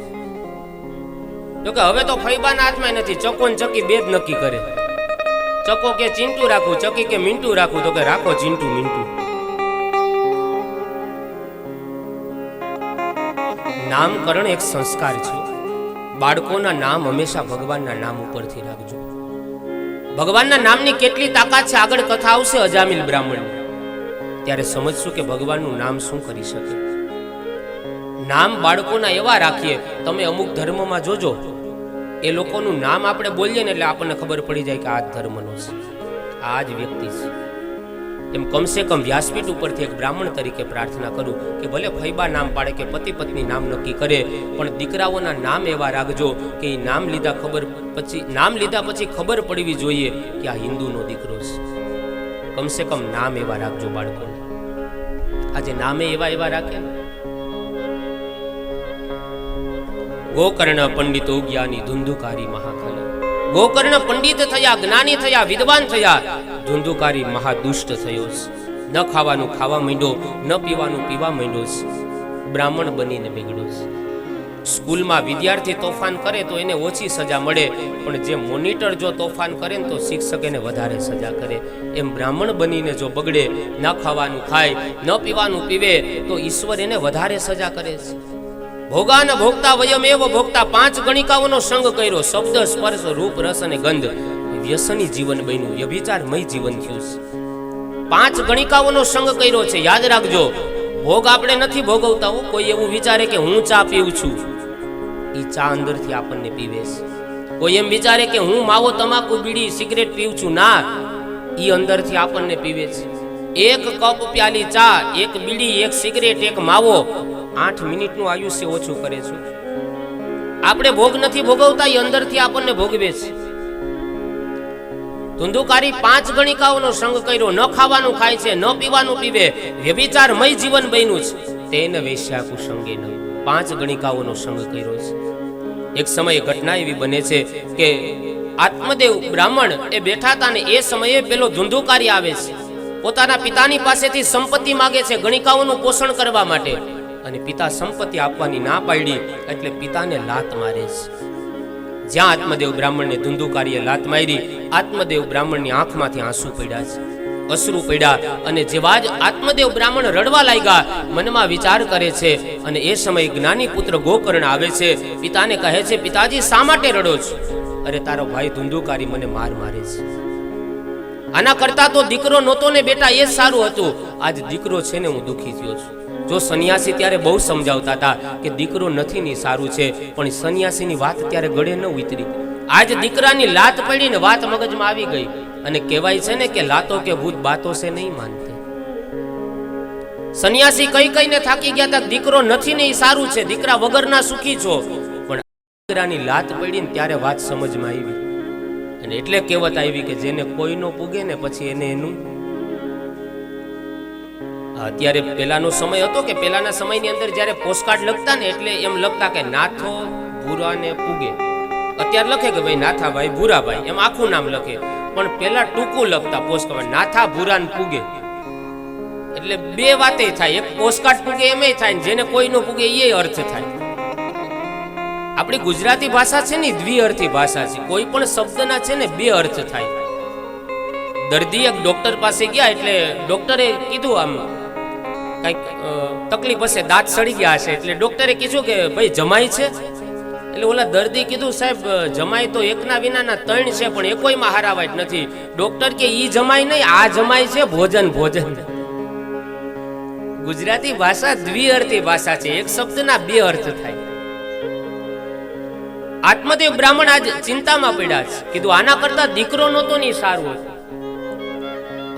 જોકે હવે તો ફૈબાના હાથમાં નથી, ચકો ને ચકી બે જ નક્કી કરે. ચકો કે ચિંટુ રાખું, ચકી કે મિન્ટુ રાખું, તો કે રાખો ચિંટુ મિન્ટુ. નામકરણ એક સંસ્કાર છે. બાળકોના નામ હંમેશા ભગવાનના નામ ઉપરથી રાખજો. ભગવાનના નામની કેટલી તાકાત છે, આગળ કથા આવશે અજામિલ બ્રાહ્મણની, ત્યારે સમજશું કે ભગવાનનું નામ શું કરી શકે. નામ બાળકોના એવા રાખીએ. તમે અમુક ધર્મમાં જોજો, એ લોકોનું નામ આપણે બોલીએ ને એટલે આપણને ખબર પડી જાય કે આ જ ધર્મનો છે, આ જ વ્યક્તિ છે. એમ કમસે કમ વ્યાસપીઠ ઉપરથી એક બ્રાહ્મણ તરીકે પ્રાર્થના કરું કે ભલે ફૈબા નામ પાડે કે પતિ પત્ની નામ નક્કી કરે, પણ દીકરાઓના નામ એવા રાખજો કે એ નામ લીધા પછી ખબર પડવી જોઈએ કે આ હિન્દુનો દીકરો છે. કમસે કમ નામ એવા રાખજો બાળકોને. આજે નામે એવા રાખે. ગોકર્ણ પંડિતો જ્ઞાની ધુંધુકારી મહાખલ. ગોકર્ણ પંડિત થયા, જ્ઞાની થયા, વિદ્વાન થયા, ધુંધુકારી મહાદુષ્ટ થયો. ન ખાવાનું ખાવા માંડ્યો, ન પીવાનું પીવા માંડ્યો, બ્રાહ્મણ બનીને બગડ્યો. સ્કૂલમાં વિદ્યાર્થી તોફાન કરે તો એને ઓછી સજા મળે, પણ જે મોનિટર જો તોફાન કરે ને તો શિક્ષક એને વધારે સજા કરે. એમ બ્રાહ્મણ બનીને જો બગડે, ન ખાવાનું ખાય, ન પીવાનું પીવે, તો ઈશ્વર એને વધારે સજા કરે છે. ભોગા ન ભોગતા વયમેવ ભોગતા. 5 ગણિકાઓનો સંગ કર્યો. શબ્દ, સ્પર્શ, રૂપ, રસ અને ગંધ. વ્યસની જીવન બન્યું, વ્યભિચારમય જીવન થયું. 5 ગણિકાઓનો સંગ કર્યો છે. યાદ રાખજો, ભોગ આપણે નથી ભોગવતા. કોઈ એવું વિચારે કે હું ચા પીઉં છું, એ ચા અંદરથી આપણને પીવે છે. કોઈ એમ વિચારે કે હું માવો, તમાકુ, બીડી, સિગરેટ પીઉં છું, ના, એ અંદરથી આપણને પીવે છે. 1 કપ પ્યાલી ચા, 1 બીડી, 1 સિગરેટ, 1 માવો 8 મિનિટનું આયુષ્ય ઓછું કરે છે. આપણે ભોગ નથી ભોગવતા, એ અંદરથી આપણને ભોગવે છે. ધુંધુકારી 5 ગણિકાઓનો સંગ કર્યો. ન ખાવાનું ખાય છે, ન પીવાનું પીવે, વ્યભિચારમય જીવન બન્યું છે. તેને વેશ્યા કુસંગે ન. 5 ગણિકાઓનો સંગ કર્યો છે. એક સમયે ઘટના એવી બને છે કે આત્મદેવ બ્રાહ્મણ એ બેઠા હતા ને એ સમયે પેલો ધુંધુકારી આવે છે. પોતાના પિતાની પાસેથી સંપત્તિ માગે છે ગણિકાઓનું પોષણ કરવા માટે, અને પિતા સંપત્તિ આપવાની ના પાડી એટલે પિતાને લાત મારે છે. જ્યાં આત્મદેવ બ્રાહ્મણને ધુંધુકારીએ લાત મારી, આત્મદેવ બ્રાહ્મણની આંખમાંથી આંસુ પડ્યા છે, અશ્રુ પડ્યા. અને જેવા જ આત્મદેવ બ્રાહ્મણ રડવા લાગ્યા, મનમાં વિચાર કરે છે, અને એ સમયે જ્ઞાની પુત્ર ગોકર્ણ આવે છે. પિતાને કહે છે, પિતાજી શા માટે રડો છો? અરે તારો ભાઈ ધુંધુકારી મને મારે છે. આના કરતા તો દીકરો નહોતો ને બેટા, એ જ સારું હતું. આજ દીકરો છે ને હું દુઃખી થયો છું. જો સંન્યાસી ત્યારે બહુ સમજાવતા હતા કે દીકરો નથી ને સારું છે, પણ સંન્યાસીની વાત ત્યારે ગળે ન ઉતરી. આજ દીકરાની લાત પડીને વાત મગજમાં આવી ગઈ. અને કહેવાય છે ને કે લાતો કે ભૂત બાતો સે નહીં માનતે. સંન્યાસી કઈને થાકી ગયા હતા, દીકરો નથી ને એ સારું છે, દીકરા વગરના સુખી છો. પણ દીકરાની લાત પડીને ત્યારે વાત સમજમાં આવી. અને એટલે કહેવત આવી કે જેને કોઈનો પૂગે ને પછી એને એનું. અત્યારે પેલાનો સમય હતો કે પેલાના સમયની અંદર જ્યારે પોસ્ટકાર્ડ લખતા ને એટલે એમ લખતા કે નાથો ભૂરાને પૂગે. અત્યારે લખે કે ભાઈ નાથાભાઈ ભૂરાભાઈ, એમ આખું નામ લખે. પણ પેલા ટૂંકું લખતા પોસ્ટકાર્ડ, નાથા ભૂરાને પૂગે. એટલે બે વાતે થાય, એક પોસ્ટકાર્ડ પૂગે એમે થાય, જેને કોઈનો પૂગે એ અર્થ થાય. આપણી ગુજરાતી ભાષા છે ને દ્વિઅર્થી ભાષા છે. કોઈ પણ શબ્દના છે ને 2 અર્થ થાય. દર્દી એક ડોક્ટર પાસે ગયા એટલે ડોક્ટરે કીધું આમ કઈક તકલીફ હશે, દાંત સડી ગયા હશે, એટલે ડોક્ટરે કીધું કે ભાઈ જમાઈ છે? એટલે ઓલા દર્દી કીધું સાહેબ જમાઈ તો એકના વિનાના 3 છે, પણ એ કોઈમાં હારાવાય નથી. ડોક્ટર કે ઈ જમાઈ નહીં, આ જમાઈ છે, ભોજન. ગુજરાતી ભાષા દ્વિઅર્થી ભાષા છે, એક શબ્દના 2 અર્થ થાય. આત્મદેવ બ્રાહ્મણ આજ ચિંતામાં પડ્યા છે. કીધું આના કરતા દીકરો નહોતો ને સારું હતું.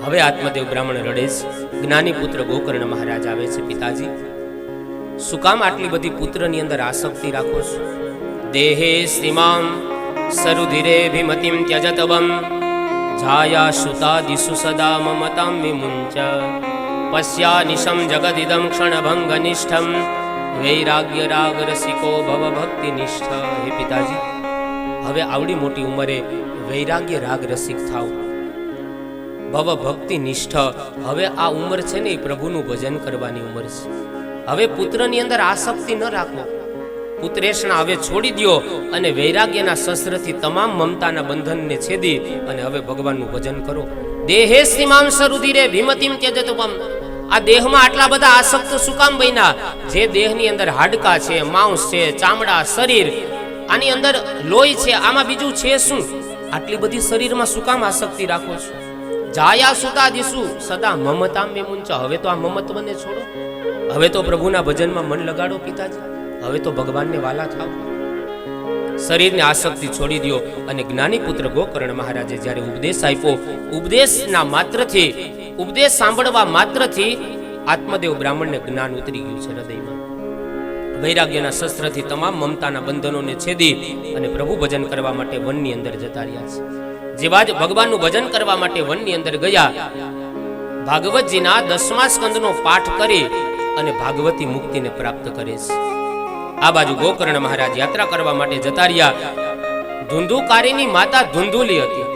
હવે આત્મદેવ બ્રાહ્મણ રડે છે. જ્ઞાની પુત્ર ગોકર્ણ મહારાજ આવે છે, પિતાજી શું કામ આટલી બધી પુત્રની અંદર આસક્તિ રાખો છો? દેહે સીમામ સરુધિરે ભીમતિમ ત્યજતવમ જાયા સુતાદિસુ સદા મમતામ વિમુંચ પશ્યા નિશમ જગદિદમ ક્ષણભંગ નિષ્ઠમ વૈરાગ્ય રાગ રસિકો ભવ ભક્તિ નિષ્ઠ. હે પિતાજી, હવે આવડી મોટી ઉંમરે વૈરાગ્ય રાગ રસિક થાવ, ભવ ભક્તિ નિષ્ઠ. હવે આ ઉંમર છે ને એ પ્રભુનું ભજન કરવાની ઉંમર છે. હવે પુત્રની અંદર આસક્તિ ન રાખો, પુત્રેશના હવે છોડી દો અને વૈરાગ્યના શસ્ત્રથી તમામ મમતાના બંધનને છેદી અને હવે ભગવાનનું ભજન કરો. દેહે સીમામ સરુધિરે ભીમતિમ ત્યજતપમ. આ દેહમાં આટલા બધા આસક્ત શું કામ બન્યા? જે દેહની અંદર હાડકા છે, માંસ છે, ચામડા, શરીર, આની અંદર લોહી છે, આમાં બીજું છે શું? આટલી બધી શરીરમાં શું કામ આસક્તિ રાખો છો? જાયા સુતા દિસુ સદા મમતામ વિમુંચ. હવે તો આ મમત્વને છોડો, હવે તો પ્રભુના ભજનમાં મન લગાડો પિતાજી, હવે તો ભગવાનને વાલા થાવ. શરીરની આસક્તિ છોડી દો. અને જ્ઞાની પુત્ર ગોકર્ણ મહારાજે જ્યારે ઉપદેશ આપ્યો, ઉપદેશના માત્રથી, ઉપદેશ સાંભળવા માત્રથી આત્મદેવ બ્રાહ્મણને જ્ઞાન ઉતરી ગયું છે હૃદયમાં. વૈરાગ્યના શસ્ત્રથી તમામ મમતાના બંધનોને છેદી અને પ્રભુ ભજન કરવા માટે વનની અંદર જતા રહ્યા છે. જેવા જ ભગવાનનું ભજન કરવા માટે વનની અંદર ગયા, ભાગવતજીના 10મા સ્કંદનો પાઠ કરી અને ભાગવતી મુક્તિને પ્રાપ્ત કરે છે. આ બાજુ ગોકર્ણ મહારાજ યાત્રા કરવા માટે જતા રહ્યા. ધુંધુકારીની માતા ધુંધુલી હતી.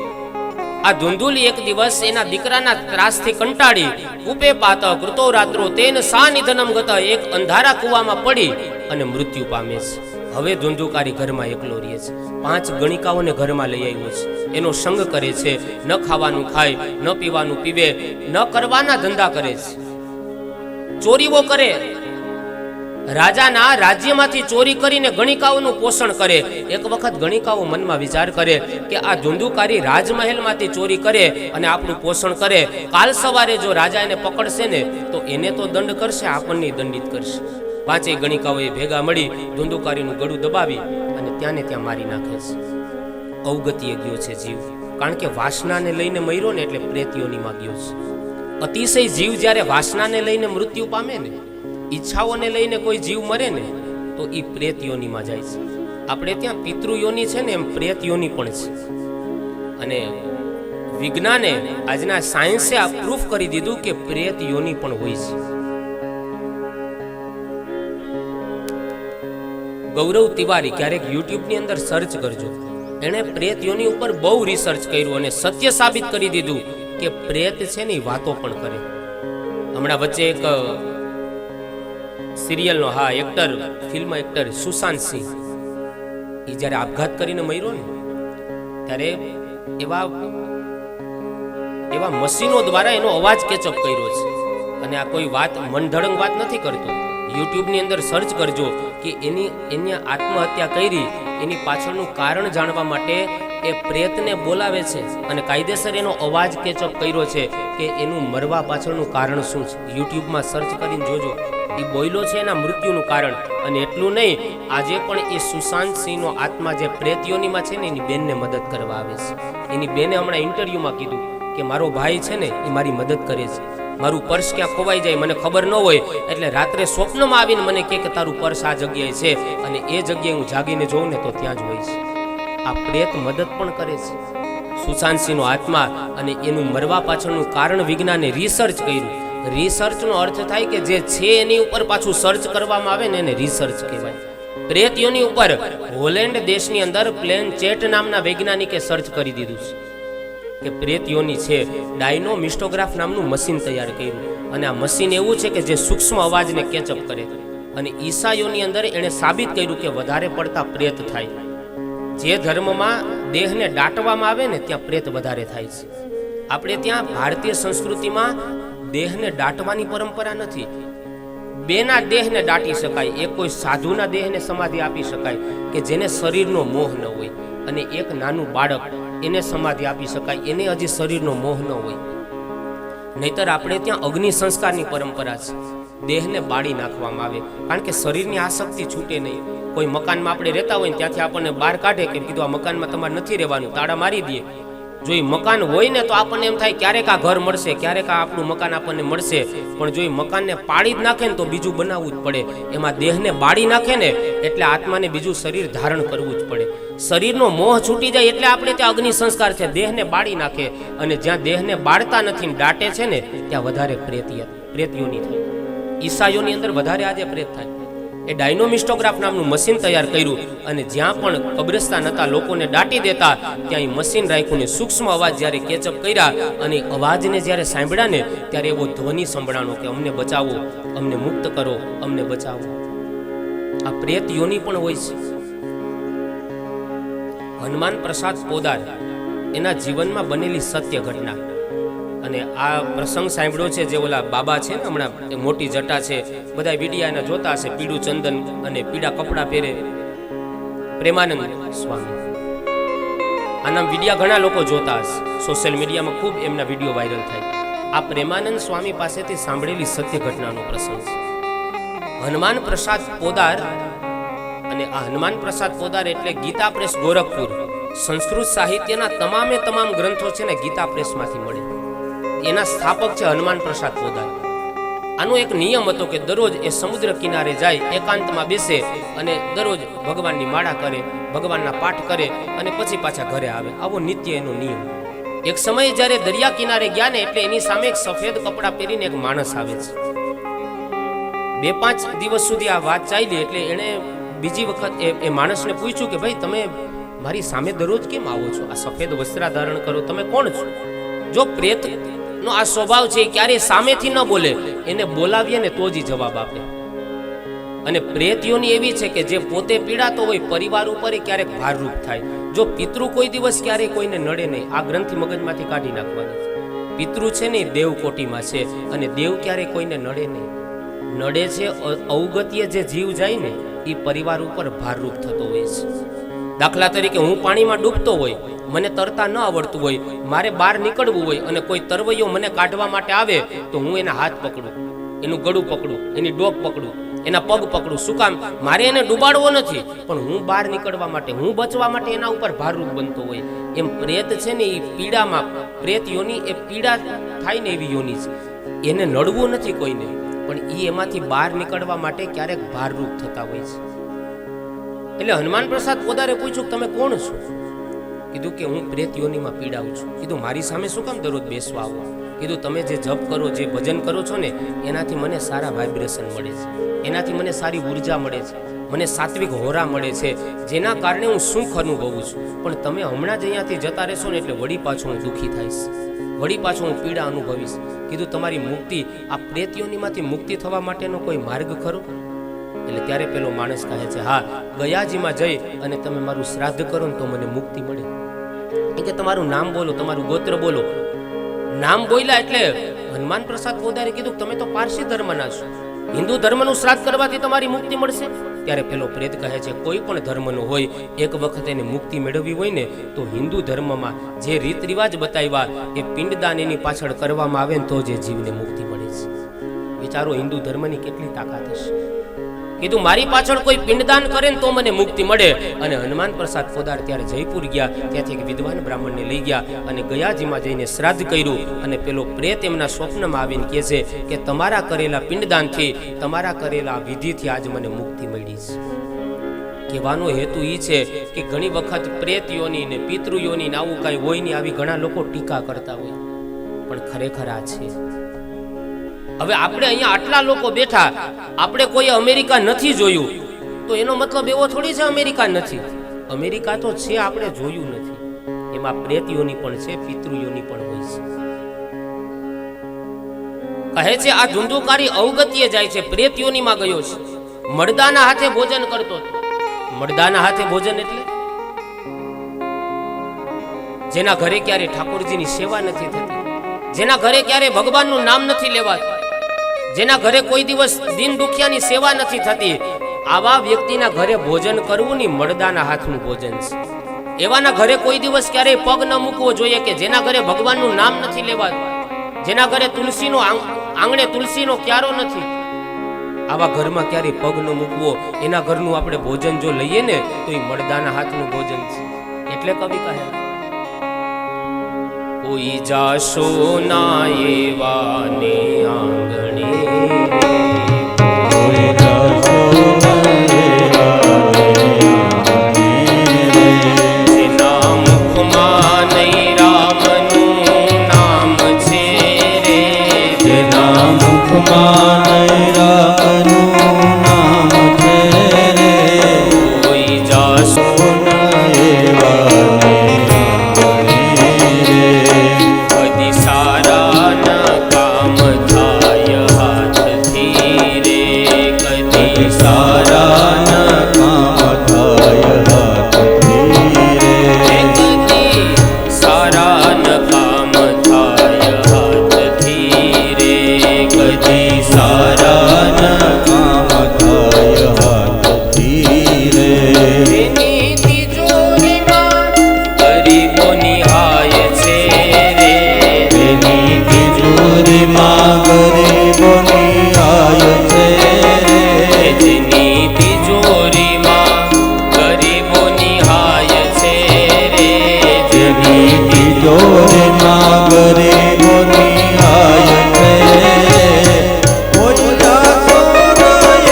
આ ધુંધુલી એક દિવસ એના દીકરાના ત્રાસથી કંટાળી કૂપે પાત કૃતો રાત્રો તેન સા નિધનમ ગત, એક અંધારા કૂવામાં પડી અને મૃત્યુ પામે છે. હવે ધુંધુકારી ઘરમાં એકલો રહે છે. 5 ગણિકાઓને ઘરમાં લઈ આવ્યો છે. એનો સંગ કરે છે. ન ખાવાનું ખાય, ન પીવાનું પીવે, ન કરવાના ધંધા કરે છે, ચોરીઓ કરે. રાજાના રાજ્યમાંથી ચોરી કરીને ગણિકાઓનું પોષણ કરે. એક વખત ગણિકાઓ મનમાં વિચાર કરે કે આ ધુંધુકારી રાજમહેલમાંથી ચોરી કરે અને આપણું પોષણ કરે, કાલ સવારે જો રાજા એને પકડશે ને તો એને તો દંડ કરશે, આપણને દંડિત કરશે. 5 ગણિકાઓએ ભેગા મળી ધુંધુકારીનું ગળું દબાવી અને ત્યાં ને ત્યાં મારી નાખે છે. અવગતિએ ગયો છે જીવ, કારણ કે વાસનાને લઈને મર્યો ને એટલે પ્રેતીઓનીમાં ગયો છે. અતિશય જીવ જ્યારે વાસનાને લઈને મૃત્યુ પામે ને, ઈચ્છાઓને લઈને કોઈ જીવ મરે ને તો એ પ્રેત યોનીમાં જાય છે. આપણે ત્યાં પિતૃ યોની છે ને એમ પ્રેત યોની પણ છે. અને વિજ્ઞાને, આજના સાયન્સે આ પ્રૂફ કરી દીધું કે પ્રેત યોની પણ હોય છે. ગૌરવ તિવારી, ક્યારેક યુટ્યુબની અંદર સર્ચ કરજો, એણે પ્રેત યોની ઉપર બહુ રિસર્ચ કર્યું અને સત્ય સાબિત કરી દીધું કે પ્રેત છે ને વાતો પણ કરે. હમણાં વચ્ચે એક સિરિયલનો actor, film actor Sushant Singh, એ જ્યારે આપઘાત કરીને મર્યો ને ત્યારે એવા મશીનો દ્વારા એનો અવાજ કેચઅપ કર્યો છે. અને આ કોઈ વાત મનધડંગ વાત નથી કરતો. યુટ્યુબની અંદર સર્ચ કરજો કે એની આત્મહત્યા કરી, એની પાછળનું કારણ જાણવા માટે એ પ્રેતને બોલાવે છે અને કાયદેસર એનો અવાજ કેચઅપ કર્યો છે કે એનું મરવા પાછળનું કારણ શું છે. યુટ્યુબમાં સર્ચ કરીને જોજો. એ બોયલો છે એના મૃત્યુનું કારણ. અને એટલું નહીં, આજે પણ એ સુશાંત સિંહનો આત્મા જે પ્રેતીઓનીમાં છે ને એની બેનને મદદ કરવા આવે છે. એની બેને હમણાં ઇન્ટરવ્યુમાં કીધું કે મારો ભાઈ છે ને એ મારી મદદ કરે છે. મારું પર્સ ક્યાં ખોવાઈ જાય મને ખબર ન હોય એટલે રાત્રે સ્વપ્નમાં આવીને મને કહે કે તારું પર્સ આ જગ્યાએ છે, અને એ જગ્યાએ હું જાગીને જોઉં ને તો ત્યાં જ હોય છે. આ પ્રેત મદદ પણ કરે છે. સુશાંત સિંહનો આત્મા અને એનું મરવા પાછળનું કારણ વિજ્ઞાને રિસર્ચ કર્યું. રિસર્ચનો અર્થ થાય કે જે છે એની ઉપર પાછું સર્ચ કરવામાં આવે ને એને રિસર્ચ કહેવાય. પ્રેત યોની ઉપર હોલેન્ડ દેશની અંદર પ્લેન ચેટ નામના વૈજ્ઞાનિકે સર્ચ કરી દીધું છે કે પ્રેત યોની છે. ડાયનોમિસ્ટોગ્રાફ નામનું મશીન તૈયાર કર્યું અને આ મશીન એવું છે કે જે સૂક્ષ્મ અવાજને કેચઅપ કરે. અને ઈસાઈઓની અંદર એણે સાબિત કર્યું કે વધારે પડતા પ્રેત થાય. જે ધર્મમાં દેહને દાટવામાં આવે ને ત્યાં પ્રેત વધારે થાય છે. આપણે ત્યાં ભારતીય સંસ્કૃતિમાં દેહને દાટવાની પરંપરા નથી. બેના દેહને દાટી શકાય. એક કોઈ સાધુના દેહને સમાધિ આપી શકાય કે જેને શરીરનો મોહ ન હોય, અને એક નાનું બાળક એને સમાધિ આપી શકાય, એને હજી શરીરનો મોહ ન હોય. નહીતર આપણે ત્યાં અગ્નિ સંસ્કારની પરંપરા છે. દેહને બાળી નાખવામાં આવે, કારણ કે શરીરની આસક્તિ છૂટે નહીં. કોઈ મકાનમાં આપણે રહેતા હોય ને ત્યાંથી આપણને બહાર કાઢે કે કીધું આ મકાનમાં તમારે નથી રહેવાનું, તાળા મારી દે. જો એ મકાન હોય ને તો આપણને એમ થાય ક્યારેક આ ઘર મળશે, ક્યારેક આ આપણું મકાન આપણને મળશે. પણ જો એ મકાનને પાડી જ નાખે ને તો બીજું બનાવવું જ પડે. એમાં દેહને બાળી નાખે ને એટલે આત્માને બીજું શરીર ધારણ કરવું જ પડે. શરીરનો મોહ છૂટી જાય એટલે આપણે ત્યાં અગ્નિ સંસ્કાર છે. દેહને બાળી નાખે, અને જ્યાં દેહને બાળતા નથી ને દાટે છે ને ત્યાં વધારે પ્રેત યોની થાય. ઈસાઈઓની અંદર વધારે આજે પ્રેત થાય. એ ડાયનોમિસ્ટોગ્રાફ નામનું મશીન તૈયાર કર્યું અને જ્યાં પણ કબ્રસ્તાન હતા લોકોને દાટી દેતા ત્યાં એ મશીન રાખ્યું ને સૂક્ષ્મ અવાજ જ્યારે કેચઅપ કર્યા અને અવાજને જ્યારે સાંભળ્યા ને ત્યારે એવો ધ્વનિ સંભળાણો કે અમને બચાવો, અમને મુક્ત કરો, અમને બચાવો. આ પ્રેત યોની પણ હોય છે. હનુમાન પ્રસાદ પોદાર એના જીવનમાં બનેલી સત્ય ઘટના અને આ પ્રસંગ સાંભળ્યો છે. જે ઓલા બાબા છે ને હમણાં મોટી જટા છે, બધા વિડિયા એના જોતા હશે, પીળું ચંદન અને પીળા કપડા પહેરે, પ્રેમાનંદ સ્વામી. આના વિડિયા ઘણા લોકો જોતા હશે, સોશિયલ મીડિયામાં ખૂબ એમના વિડીયો વાયરલ થાય. આ પ્રેમાનંદ સ્વામી પાસેથી સાંભળેલી સત્ય ઘટનાનો પ્રસંગ છે. હનુમાન પ્રસાદ પોદાર, અને આ હનુમાન પ્રસાદ પોદાર એટલે ગીતા પ્રેસ ગોરખપુર. સંસ્કૃત સાહિત્યના તમામ ગ્રંથો છે ને ગીતા પ્રેસમાંથી મળે. એના સ્થાપક છે હનુમાન પ્રસાદ પોદાર. આનો એક નિયમ હતો કે દરરોજ એ સમુદ્ર કિનારે જાય, એકાંતમાં બેસે અને દરરોજ ભગવાનની માળા કરે, ભગવાનના પાઠ કરે અને પછી પાછા ઘરે આવે. આવો નિત્ય એનો નિયમ. એક સમયે જ્યારે દરિયા કિનારે ગયા ને એટલે એની સામે એક સફેદ કપડાં પહેરીને એક માણસ આવે છે. 2-5 દિવસ સુધી આ વાત ચાલી એટલે એણે બીજી વખત એ માણસને પૂછ્યું કે ભાઈ તમે મારી સામે દરરોજ કેમ આવો છો? આ સફેદ વસ્ત્ર ધારણ કરો, તમે કોણ છો? જો પ્રેત નો આ સ્વભાવ છે, ક્યારે સામેથી ન બોલે, એને બોલાવીએ ને તો જ જવાબ આપે. અને પ્રેતીઓની એવી છે કે જે પોતે પીડાતો હોય પરિવાર ઉપર ક્યારેક ભારરૂપ થાય. જો પિતૃ કોઈ દિવસ ક્યારેય કોઈને નડે નહીં, આ ગ્રંથિ મગજમાંથી કાઢી નાખવાની. પિતૃ છે ને દેવ કોટીમાં છે અને દેવ ક્યારેય કોઈને નડે નહીં. નડે છે અવગત્ય જે જીવ જાય ને એ પરિવાર ઉપર ભારરૂપ થતો હોય છે. દાખલા તરીકે હું પાણીમાં ડૂબતો હોય, મને તરતા ન આવડતું હોય, મારે બહાર નીકળવું હોય અને કોઈ તરવૈયો મને કાઢવા માટે આવે તો હું એના હાથ પકડું, એનું ગળું પકડું, એની ડોક પકડું, એના પગ પકડું. શું કામ? મારે એને ડૂબાડવો નથી, પણ હું બહાર નીકળવા માટે, હું બચવા માટે એના ઉપર ભારરૂપ બનતો હોય. એમ પ્રેત છે ને એ પીડામાં, પ્રેત યોની એ પીડા થાય ને એવી યોની છે. એને નડવું નથી કોઈને, પણ એ એમાંથી બહાર નીકળવા માટે ક્યારેક ભારરૂપ થતા હોય છે. એટલે હનુમાન પ્રસાદ પોદારે પૂછ્યું તમે કોણ છો? કીધું કે હું પ્રેત યોનીમાં પીડાઉં છું. કીધું મારી સામે શું કામ દરરોજ બેસવા આવો? કીધું તમે જે જપ કરો, જે ભજન કરો છો ને એનાથી મને સારા વાઇબ્રેશન મળે છે, એનાથી મને સારી ઉર્જા મળે છે, મને સાત્વિક હોરા મળે છે, જેના કારણે હું સુખ અનુભવું છું. પણ તમે હમણાં જ અહીંયાથી જતા રહેશો ને એટલે વળી પાછું હું દુઃખી થઈશ, વળી પાછું હું પીડા અનુભવીશ. કીધું તમારી મુક્તિ, આ પ્રેત યોનીમાંથી મુક્તિ થવા માટેનો કોઈ માર્ગ ખરો? એટલે ત્યારે પેલો માણસ કહે છે હા, ગયાજીમાં જઈ અને તમે મારું શ્રાદ્ધ કરો ને તો મને મુક્તિ મળે. કે તમારું નામ બોલો, તમારું ગોત્ર બોલો. નામ બોલ્યા એટલે હનુમાન પ્રસાદ પોદારે કીધું તમે તો પારસી ધર્મના છો, હિન્દુ ધર્મનું શ્રાદ્ધ કરવાથી તમારી મુક્તિ મળશે. ત્યારે પેલો પ્રેત કહે છે કોઈ પણ ધર્મનો હોય, એક વખત એને મુક્તિ મેળવવી હોય ને તો હિન્દુ ધર્મમાં જે રીત રિવાજ બતાવ્યા એ પિંડદાન એની પાછળ કરવામાં આવે ને તો જે જીવને મુક્તિ મળે છે. વિચારો હિન્દુ ધર્મની કેટલી તાકાત હશે. કીધું મારી પાછળ કોઈ પિંડદાન કરે ને તો મને મુક્તિ મળે. અને હનુમાન પ્રસાદ પોદાર ત્યારે જયપુર ગયા, ત્યાંથી એક વિદ્વાન બ્રાહ્મણને લઈ ગયા અને ગયાજીમાં જઈને શ્રાદ્ધ કર્યું. અને પેલો પ્રેત એમના સ્વપ્નમાં આવીને કહે છે કે તમારા કરેલા પિંડદાનથી, તમારા કરેલા વિધિથી આજ મને મુક્તિ મળી છે. કહેવાનો હેતુ એ છે કે ઘણી વખત પ્રેત યોની ને પિતૃ યોની ને આવું કઈ હોય નહીં, આવી ઘણા લોકો ટીકા કરતા હોય, પણ ખરેખર આ છે. હવે આપણે અહીંયા આટલા લોકો બેઠા, આપણે કોઈ અમેરિકા નથી જોયું તો એનો મતલબ એવો થોડી છે અમેરિકા નથી. અમેરિકા તો છે, આપણે જોયું નથી. એમાં પ્રેત યોની પણ છે, પિતૃ યોની પણ હોય છે. કહે છે આ ધુંધુકારી અવગત્ય જાય છે, પ્રેત યોનીમાં ગયો છે. મડદાના હાથે ભોજન કરતો હતો. મડદાના હાથે ભોજન એટલે જેના ઘરે ક્યારે ઠાકોરજીની સેવા નથી થતી, જેના ઘરે ક્યારે ભગવાનનું નામ નથી લેવાતું, જેના ઘરે કોઈ દિવસ દિન દુખિયાની સેવા નથી થતી, આવા વ્યક્તિના ઘરે ભોજન કરવું ની મડદાના હાથનું ભોજન છે. એવાના ઘરે કોઈ દિવસ ક્યારેય પગ ન મૂકવો જોઈએ કે જેના ઘરે ભગવાનનું નામ નથી લેવાતું, જેના ઘરે તુલસીનો આંગણે તુલસીનો ક્યારો નથી. આવા ઘરમાં ક્યારેય પગ ન મૂકવો. એના ઘરનું આપણે ભોજન જો લઈએ ને તો એ મડદાના હાથનું ભોજન છે. એટલે કવિ કહે કોઈ જાશો ના એવાને આંગણે, કોઈ જાશો ના એવાને જેના મુખમાં નહીં રામનું નામ છે રે, જેના મુખમાં નહીં રામનું નામ છે જો રે માં ગરીબોની આય છે કોઈ જાશો ન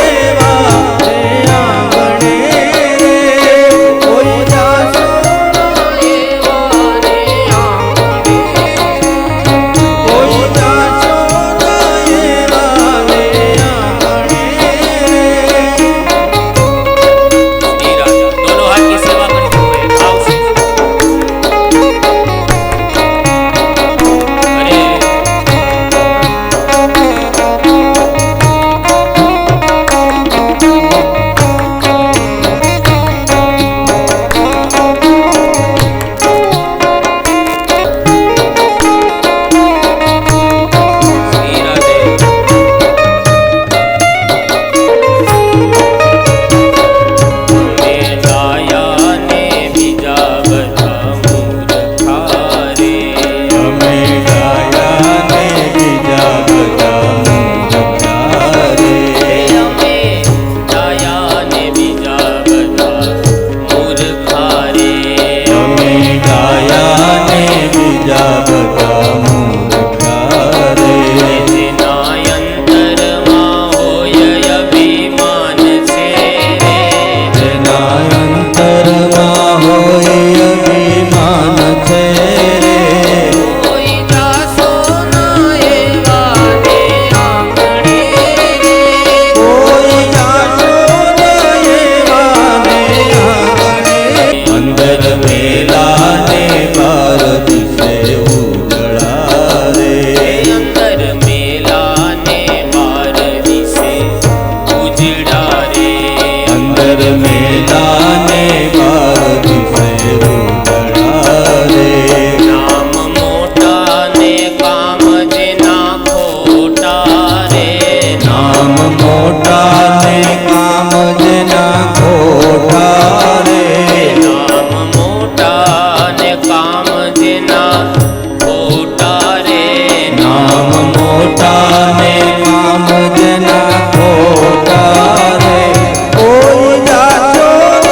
એવા રે આંગણે રે કોઈ જાશો ન એવા રે આંગણે કોઈ જાશો ન એવા રે આંગણે दोनों हाथ की सेवा करते हुए भाव से अरे श्री राधे मैं गाया ने बीजा બધા મૂર્ખા રે અમે ગાયા ને બીજા બધા મૂર્ખા રે અમે ગાયા ને બીજા બધા મૂર્ખા રે અમે ગાયા ને બીજા બધા મૂર્ખા રે જેના અંતરમાં હોય અભિમાન છે રે જેના અંતરમાં હોય અભિમાન છે રે કોઈ જાશો ના એવા ને આંગણે રે કોઈ જાશો ન એવા ને આંગણે અંદર મેલા ને બાર દિશે ઉજળા રે અંદર મેલા ને બાર દિશે ઉજળા રે અંદર મેલા ને બાર દિશે ઉજળા રે નામ મોટા ને કામ જેના ખોટા રે નામ મોટા ને કામ જેના ખોટા રે નામ મોટા ને કામ જેના ખોટા રે નામ મોટા ને કામ જેના ખોટા રે કોઈ જાશો ન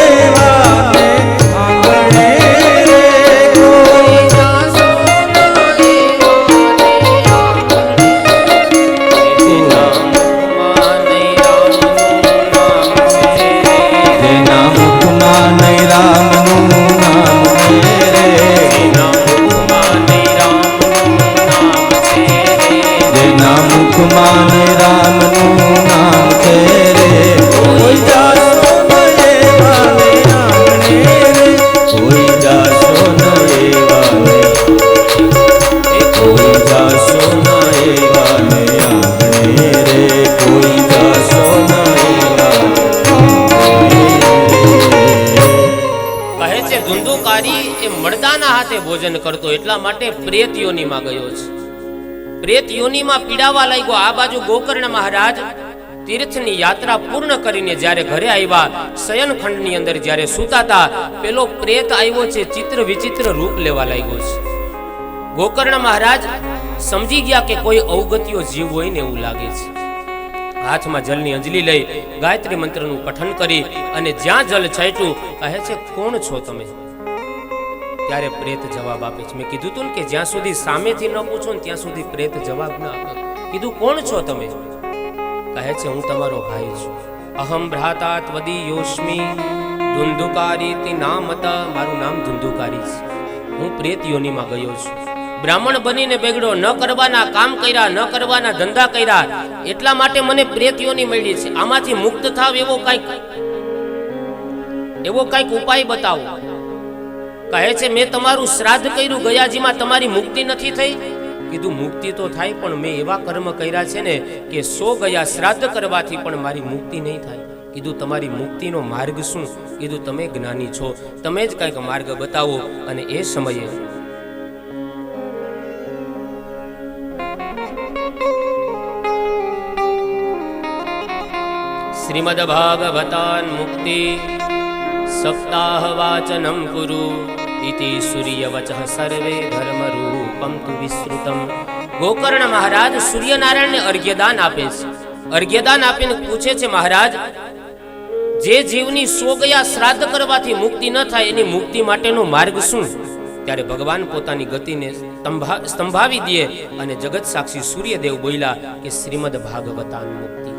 એવા ને આંગણે રે કોઈ જાશો ના એવા ને આંગણે જેના મુખમાં નહીં રામનું નામ છે રે જેના મુખમાં નહીં રામનું નામ છે રે જેના મુખમાં નહીં રામનું નામ છે જેના મુખમાં નહીં રામનું નામ છે રે કોઈ જાશો ન એવા ને આંગણે રે કોઈ જાશો ન એવા ને કોઈ જાશો ન એવા ને આંગણે રે કોઈ જાશો ન એવા કહે છે ધુંધુકારી એ મરદાના હાથે ભોજન કરતો એટલા માટે પ્રેત યોનીમાં ગયો છે. પ્રેત યોનીમાં પીડાવા લાગ્યો. આ બાજુ ગોકર્ણ મહારાજ તીર્થની યાત્રા પૂર્ણ કરીને જ્યારે ઘરે આવ્યા, શયનખંડની અંદર જ્યારે સૂતાતા, પેલો પ્રેત આવ્યો છે, ચિત્ર વિચિત્ર રૂપ લેવા લાગ્યો છે. ગોકર્ણ મહારાજ સમજી ગયા કે કોઈ અવગત્યો જીવ હોય ને એવું લાગે છે. હાથમાં જલની અંજલી લઈ ગાયત્રી મંત્રનું પઠન કરી અને જ્યાં જલ છાંટ્યું, કહે છે કોણ છો તમે? ત્યારે પ્રેત જવાબ આપે છે. મેં કીધું તું ને કે જ્યાં સુધી સામેથી ન પૂછો ને ત્યાં સુધી પ્રેત જવાબ ના આપે. કીધું કોણ છો તમે? કહે છે હું તમારો ભાઈ છું. અહમ ભ્રાતા ત્વદી યોસ્મિ ધુંધુકારી નામતા. મારું નામ ધુંધુકારી છે. હું પ્રેત યોનીમાં ગયો છું. બ્રાહ્મણ બનીને બેગડો, ન કરવાના કામ કર્યા, ન કરવાના ધંધા કર્યા, એટલા માટે મને પ્રેત યોની મળી છે. આમાંથી મુક્ત થાવ એવો કઈક ઉપાય બતાવો. કહે છે મેં તમારું શ્રાદ્ધ કર્યું ગયાજીમાં, તમારી મુક્તિ નથી થઈ. કીધું મુક્તિ તો થાય, પણ મેં એવા કર્મ કર્યા છે ને કે 100 ગયા શ્રાદ્ધ કરવાથી પણ મારી મુક્તિ નહીં થાય. કીધું તમારી મુક્તિનો માર્ગ શું? કીધું તમે જ્ઞાની છો, તમે જ કંઈક માર્ગ બતાવો. અને એ સમયે શ્રીમદ ભાગવતાન મુક્તિ સપ્તાહ વાચનમ કુરુ ઇતિ સૂર્યવચઃ સર્વે ધર્મરૂપમ તુ વિસ્તૃતમ. ગોકર્ણ મહારાજ સૂર્યનારાયણને અર્ઘ્યદાન આપે છે. અર્ઘ્યદાન આપીને પૂછે છે મહારાજ, જે જીવની 100 ગયા શ્રાદ્ધ કરવાથી મુક્તિ ન થાય એની મુક્તિ માટેનો માર્ગ શું? ત્યારે ભગવાન પોતાની ગતિને સ્તંભાવી દે અને જગત સાક્ષી સૂર્યદેવ બોલ્યા કે શ્રીમદ ભાગવતાન મુક્તિ.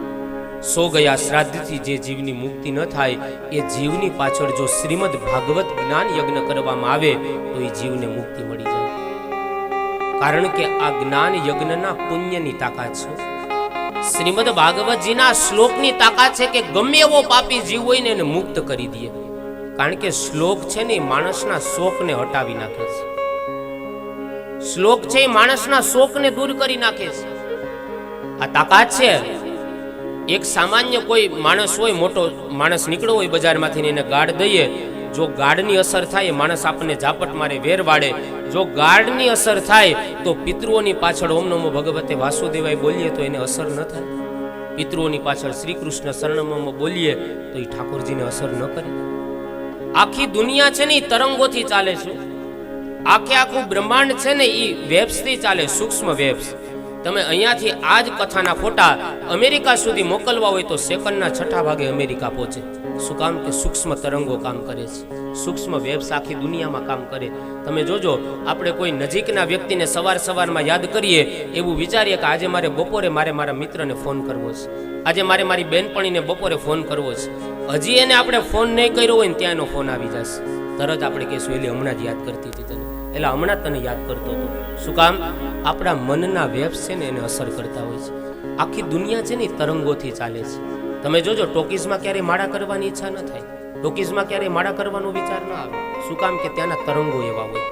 સો ગયા શ્રાદ્ધથી જે જીવની મુક્તિ ન થાય એ જીવની પાછળ જો શ્રીમદ ભાગવત જ્ઞાન યજ્ઞ કરવામાં આવે તો એ જીવને મુક્તિ મળી જાય. કારણ કે આ જ્ઞાન યજ્ઞના પુણ્યની તાકાત છે. શ્રીમદ ભાગવતજીના શ્લોકની તાકાત છે કે ગમે એવો પાપી જીવ હોય ને એને મુક્ત કરી દે. કારણ કે શ્લોક છે ને માણસના શોકને હટાવી નાખે છે. શ્લોક છે એ માણસના શોકને દૂર કરી નાખે છે. આ તાકાત છે. એક સામાન્ય કોઈ માણસ હોય, મોટો માણસ નીકળ્યો હોય બજારમાંથી એને ગાળ દઈએ, જો ગાળની અસર થાય માણસ આપણને ઝાપટ મારે, વેર વાળે. જો ગાળની અસર થાય તો પિતૃઓની પાછળ ઓમ નમો ભગવતે વાસુદેવાય બોલીએ તો એને અસર ન થાય. પિતૃઓની પાછળ શ્રી કૃષ્ણ શરણમ બોલીએ તો એ ઠાકોરજીને અસર ન કરે. આખી દુનિયા છે ને એ તરંગોથી ચાલે છે. આખું બ્રહ્માંડ છે ને એ વેબ્સથી ચાલે, સૂક્ષ્મ વેબ્સ. તમે અહીંયાથી આ જ કથાના ફોટા અમેરિકા સુધી મોકલવા હોય તો સેકન્ડના 6 ભાગે અમેરિકા પહોંચે. શું કામ? કે સૂક્ષ્મ તરંગો કામ કરે છે. સૂક્ષ્મ વેબ્સ આખી દુનિયામાં કામ કરે. તમે જોજો, આપણે કોઈ નજીકના વ્યક્તિને સવારમાં યાદ કરીએ, એવું વિચારીએ કે આજે મારે બપોરે મારા મિત્રને ફોન કરવો છે, આજે મારે મારી બેનપણીને બપોરે ફોન કરવો છે. હજી એને આપણે ફોન નહીં કર્યો હોય ને ત્યાં એનો ફોન આવી જશે. તરત આપણે કહીશું એટલે હમણાં જ યાદ કરતી હતી તને, એટલે હમણાં તને યાદ કરતો હતો. શું કામ? આપણા મનના વેબ્સ છે ને એને અસર કરતા હોય છે. આખી દુનિયા છે ને તરંગોથી ચાલે છે. તમે જોજો, ટોકીઝમાં ક્યારેય માળા કરવાની ઈચ્છા ન થાય, ટોકીઝમાં ક્યારેય માળા કરવાનો વિચાર ન આવે. શું કામ? કે ત્યાંના તરંગો એવા હોય.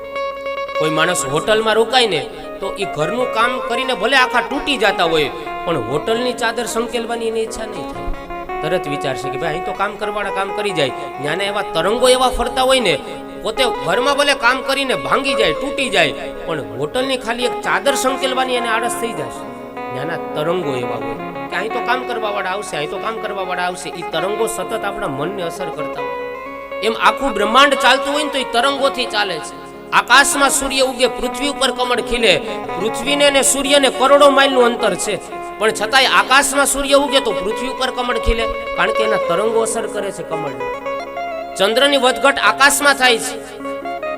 કોઈ માણસ હોટલમાં રોકાય ને તો એ ઘરનું કામ કરીને ભલે આખા તૂટી જતા હોય, પણ હોટલની ચાદર સંકેલવાની એની ઈચ્છા નહીં થાય. તરત વિચારશે કે ભાઈ અહીં તો કામ કરવાના કામ કરી જાય. ત્યાંના એવા તરંગો એવા ફરતા હોય ને, પોતે ઘરમાં ભલે કામ કરીને ભાંગી જાય, તૂટી જાય, પણ હોટલની ખાલી એક ચાદર સંકેલવાની એને આળસ થઈ જશે. ત્યાંના તરંગો એવા હોય કે અહીં તો કામ કરવા વાળા આવશે, અહીં તો કામ કરવા વાળા આવશે. એ તરંગો સતત આપણા મનને અસર કરતા હોય. એમ આખું બ્રહ્માંડ ચાલતું હોય ને તો એ તરંગોથી ચાલે છે. આકાશમાં સૂર્ય ઉગે, પૃથ્વી ઉપર કમળ ખીલે. પૃથ્વીને અને સૂર્યને કરોડો માઇલનું અંતર છે, પણ છતાંય આકાશમાં સૂર્ય ઉગે તો પૃથ્વી ઉપર કમળ ખીલે, કારણ કે એના તરંગો અસર કરે છે કમળને. ચંદ્રની વધઘટ આકાશમાં થાય છે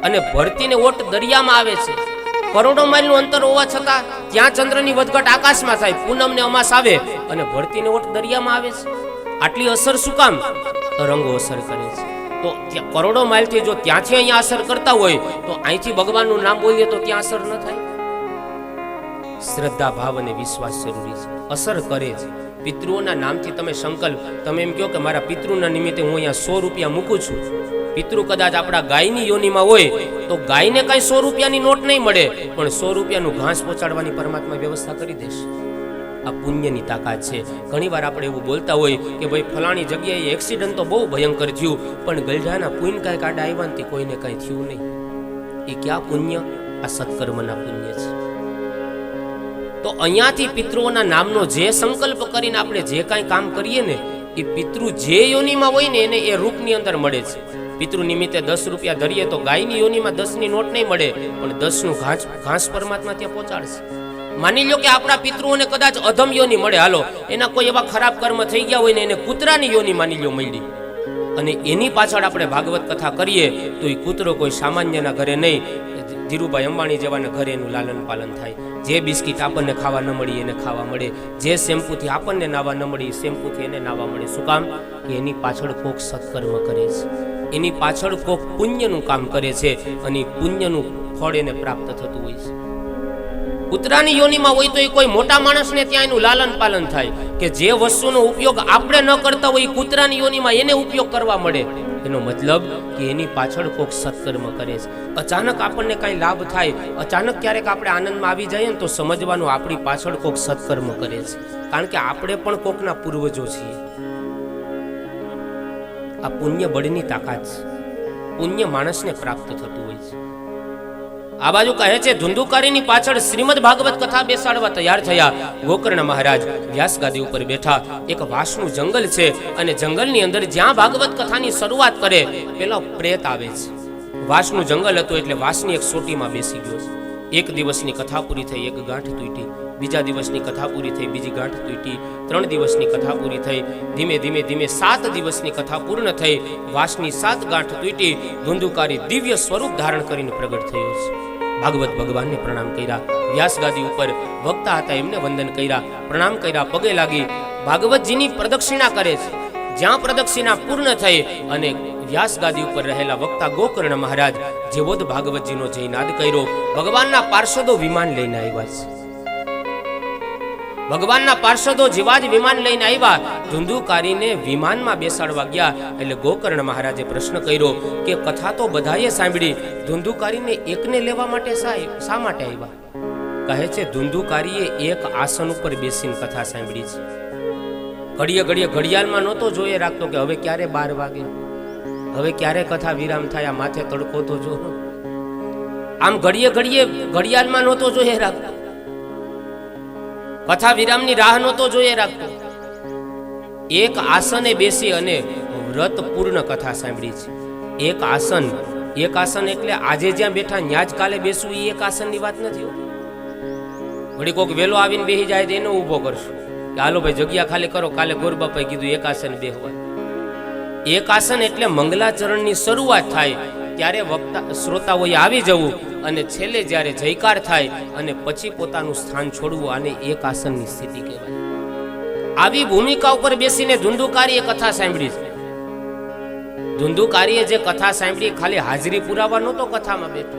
અને ભરતીને ઓટ દરિયામાં આવે છે. કરોડો માઇલનું અંતર હોવા છતાં ત્યાં ચંદ્રની વધઘટ આકાશમાં થાય, પૂનમને અમાસ આવે અને ભરતીને ઓટ દરિયામાં આવે છે. આટલી અસર શું કામ? તરંગો અસર કરે છે. તો કરોડો માઇલથી જો ત્યાંથી અહીંયા અસર કરતા હોય તો અહીંથી ભગવાનનું નામ બોલીએ તો ત્યાં અસર ન થાય. શ્રદ્ધા, ભાવ અને વિશ્વાસ જરૂરી છે. અસર કરે છે. પિતૃઓના નામથી તમે સંકલ્પ, તમે એમ કહો કે મારા પિતૃના નિમિત્તે હું અહીંયા 100 રૂપિયા મૂકું છું. પિતૃ કદાચ આપણા ગાયની યોનિમાં હોય તો ગાયને કઈ 100 રૂપિયાની નોટ નહીં મળે, પણ 100 રૂપિયાનું ઘાસ પહોંચાડવાની પરમાત્મા વ્યવસ્થા કરી દેશે. આ પુણ્યની તાકાત છે. ઘણીવાર આપણે એવું બોલતા હોય કે ભાઈ ફલાણી જગ્યાએ એક્સિડન્ટ તો બહુ ભયંકર થયું, પણ ગલઢાના પુણ્ય કાંઈ કાઢા આવ્યા નથી, કોઈને કાંઈ થયું નહીં. એ ક્યાં પુણ્ય? આ સત્કર્મના પુણ્ય છે. તો અહીંયાથી પિતૃઓના નામનો જે સંકલ્પ કરીને આપણે જે કાંઈ કામ કરીએ ને, એ પિતૃ જે યોનિમાં હોય ને એને એ રૂપની અંદર મળે છે. પિતૃ નિમિત્તે 10 રૂપિયા ધરીએ તો ગાયની યોનિમાં 10ની નોટ નહીં મળે, પણ 10નું ઘાસ પરમાત્મા ત્યાં પહોંચાડશે. માની લો કે આપણા પિતૃઓને કદાચ અધમ યોની મળે, હાલો એના કોઈ એવા ખરાબ કર્મ થઈ ગયા હોય ને એને કૂતરાની યોની માની લો મળી, અને એની પાછળ આપણે ભાગવત કથા કરીએ તો એ કૂતરો કોઈ સામાન્યના ઘરે નહીં, ધીરુભાઈ અંબાણી જેવાના ઘરે એનું લાલન પાલન થાય. જે બિસ્કિટ આપણને ખાવા ન મળી એને ખાવા મળે, જે શેમ્પૂથી આપણને નાવા ન મળી શેમ્પૂથી એને નાવા મળે. શું કામ? કે એની પાછળ કોક સત્કર્મ કરે છે, એની પાછળ કોક પુણ્યનું કામ કરે છે, અને પુણ્યનું ફળ એને પ્રાપ્ત થતું હોય છે. કૂતરાની યોનિમાં હોય તો એ કોઈ મોટા માણસને ત્યાં એનું લાલન પાલન થાય, કે જે વસ્તુનો ઉપયોગ આપણે ન કરતા હોય કૂતરાની યોનિમાં એને ઉપયોગ કરવા મળે. એનો મતલબ કે એની પાછળ કોક સત્કર્મ કરે છે. અચાનક આપણને કાંઈ લાભ થાય, અચાનક ક્યારેક આપણે આનંદમાં આવી જઈએ ને તો સમજવાનું આપણી પાછળ કોક સત્કર્મ કરે છે, કારણ કે આપણે પણ કોકના પૂર્વજો છીએ. આ પુણ્ય બળની તાકાત છે. પુણ્ય માણસને પ્રાપ્ત થતું હોય છે. આ બાજુ કહે છે ધુંધુકારીની પાછળ શ્રીમદ ભાગવત કથા બેસાડવા તૈયાર થયા. ગોકર્ણ મહારાજ વ્યાસ ગાદી ઉપર બેઠા. એક વાસનું જંગલ છે અને જંગલની અંદર જ્યાં ભાગવત કથાની શરૂઆત કરે પેલા પ્રેત આવે છે. વાસનું જંગલ હતું એટલે વાસની એક સોટીમાં બેસી ગયો છે. એક દિવસની કથા પૂરી થઈ, એક ગાંઠ તૂટી. બીજા દિવસની કથા પૂરી થઈ, બીજી ગાંઠ તૂટી. 3 દિવસની કથા પૂરી થઈ. ધીમે ધીમે ધીમે 7 દિવસની કથા પૂર્ણ થઈ. વાસની 7 ગાંઠ તૂટી. ધુંધુકારી દિવ્ય સ્વરૂપ ધારણ કરીને પ્રગટ થયો છે. ભાગવત ભગવાનને પ્રણામ કર્યા. વ્યાસ ગાદી ઉપર વક્તા હતા, એમને વંદન કર્યા, પ્રણામ કર્યા, પગે લાગી ભાગવતજીની પ્રદક્ષિણા કરે છે. જ્યાં પ્રદક્ષિણા પૂર્ણ થઈ અને વ્યાસ ગાદી ઉપર રહેલા વક્તા ગોકર્ણ મહારાજ જેવો જ ભાગવતજીનો જયનાદ કર્યો. ભગવાનના પાર્ષદો વિમાન લઈને આવ્યા છે. ભગવાનના પાર્ષદો જેવા જ વિમાન લઈને આવ્યા, ધુંધુકારીને વિમાનમાં બેસાડવા ગયા. એટલે ગોકર્ણ મહારાજે પ્રશ્ન કર્યો કે કથા તો બધાએ સાંભળી, ધુંધુકારીને એકને લેવા માટે શા માટે આવ્યા? કહે છે ધુંધુકારીએ એક આસન ઉપર બેસીને કથા સાંભળી છે. ઘડીએ ઘડીએ ઘડિયાળમાં નહોતો જોઈએ રાખતો કે હવે ક્યારે 12 વાગે, હવે ક્યારે કથા વિરામ થાય, આ માથે તડકો તો જો. આમ ઘડીએ ઘડીએ ઘડિયાળમાં નહોતો જોઈએ રાખતો, કથા વિરામની રાહ નહોતો જોઈએ રાખતો. એક આસને બેસી અને વ્રત પૂર્ણ કથા સાંભળી છે. એક આસન એટલે આજે જ્યાં બેઠા ન્યા જ કાલે બેસવું, એ એક આસનની વાત નથી. વળી કોઈક વેલો આવીને બેસી જાય તો એનો ઊભો કરશું કે હાલો ભાઈ જગ્યા ખાલી કરો, કાલે ગોરબાપાએ કીધું એક આસન બેહવા. એક આસન એટલે મંગલાચરણની શરૂઆત થાય ત્યારે વક્તા શ્રોતાઓએ આવી જવું અને છેલ્લે જ્યારે જયકાર થાય અને પછી પોતાનું સ્થાન છોડવું, આને એક આસનની સ્થિતિ કહેવાય. આવી ભૂમિકા ઉપર બેસીને ધુંધુકારીએ કથા સાંભળી છે. ધુંધુકારીએ જે કથા સાંભળી ખાલી હાજરી પુરાવા નહોતો કથામાં બેઠો.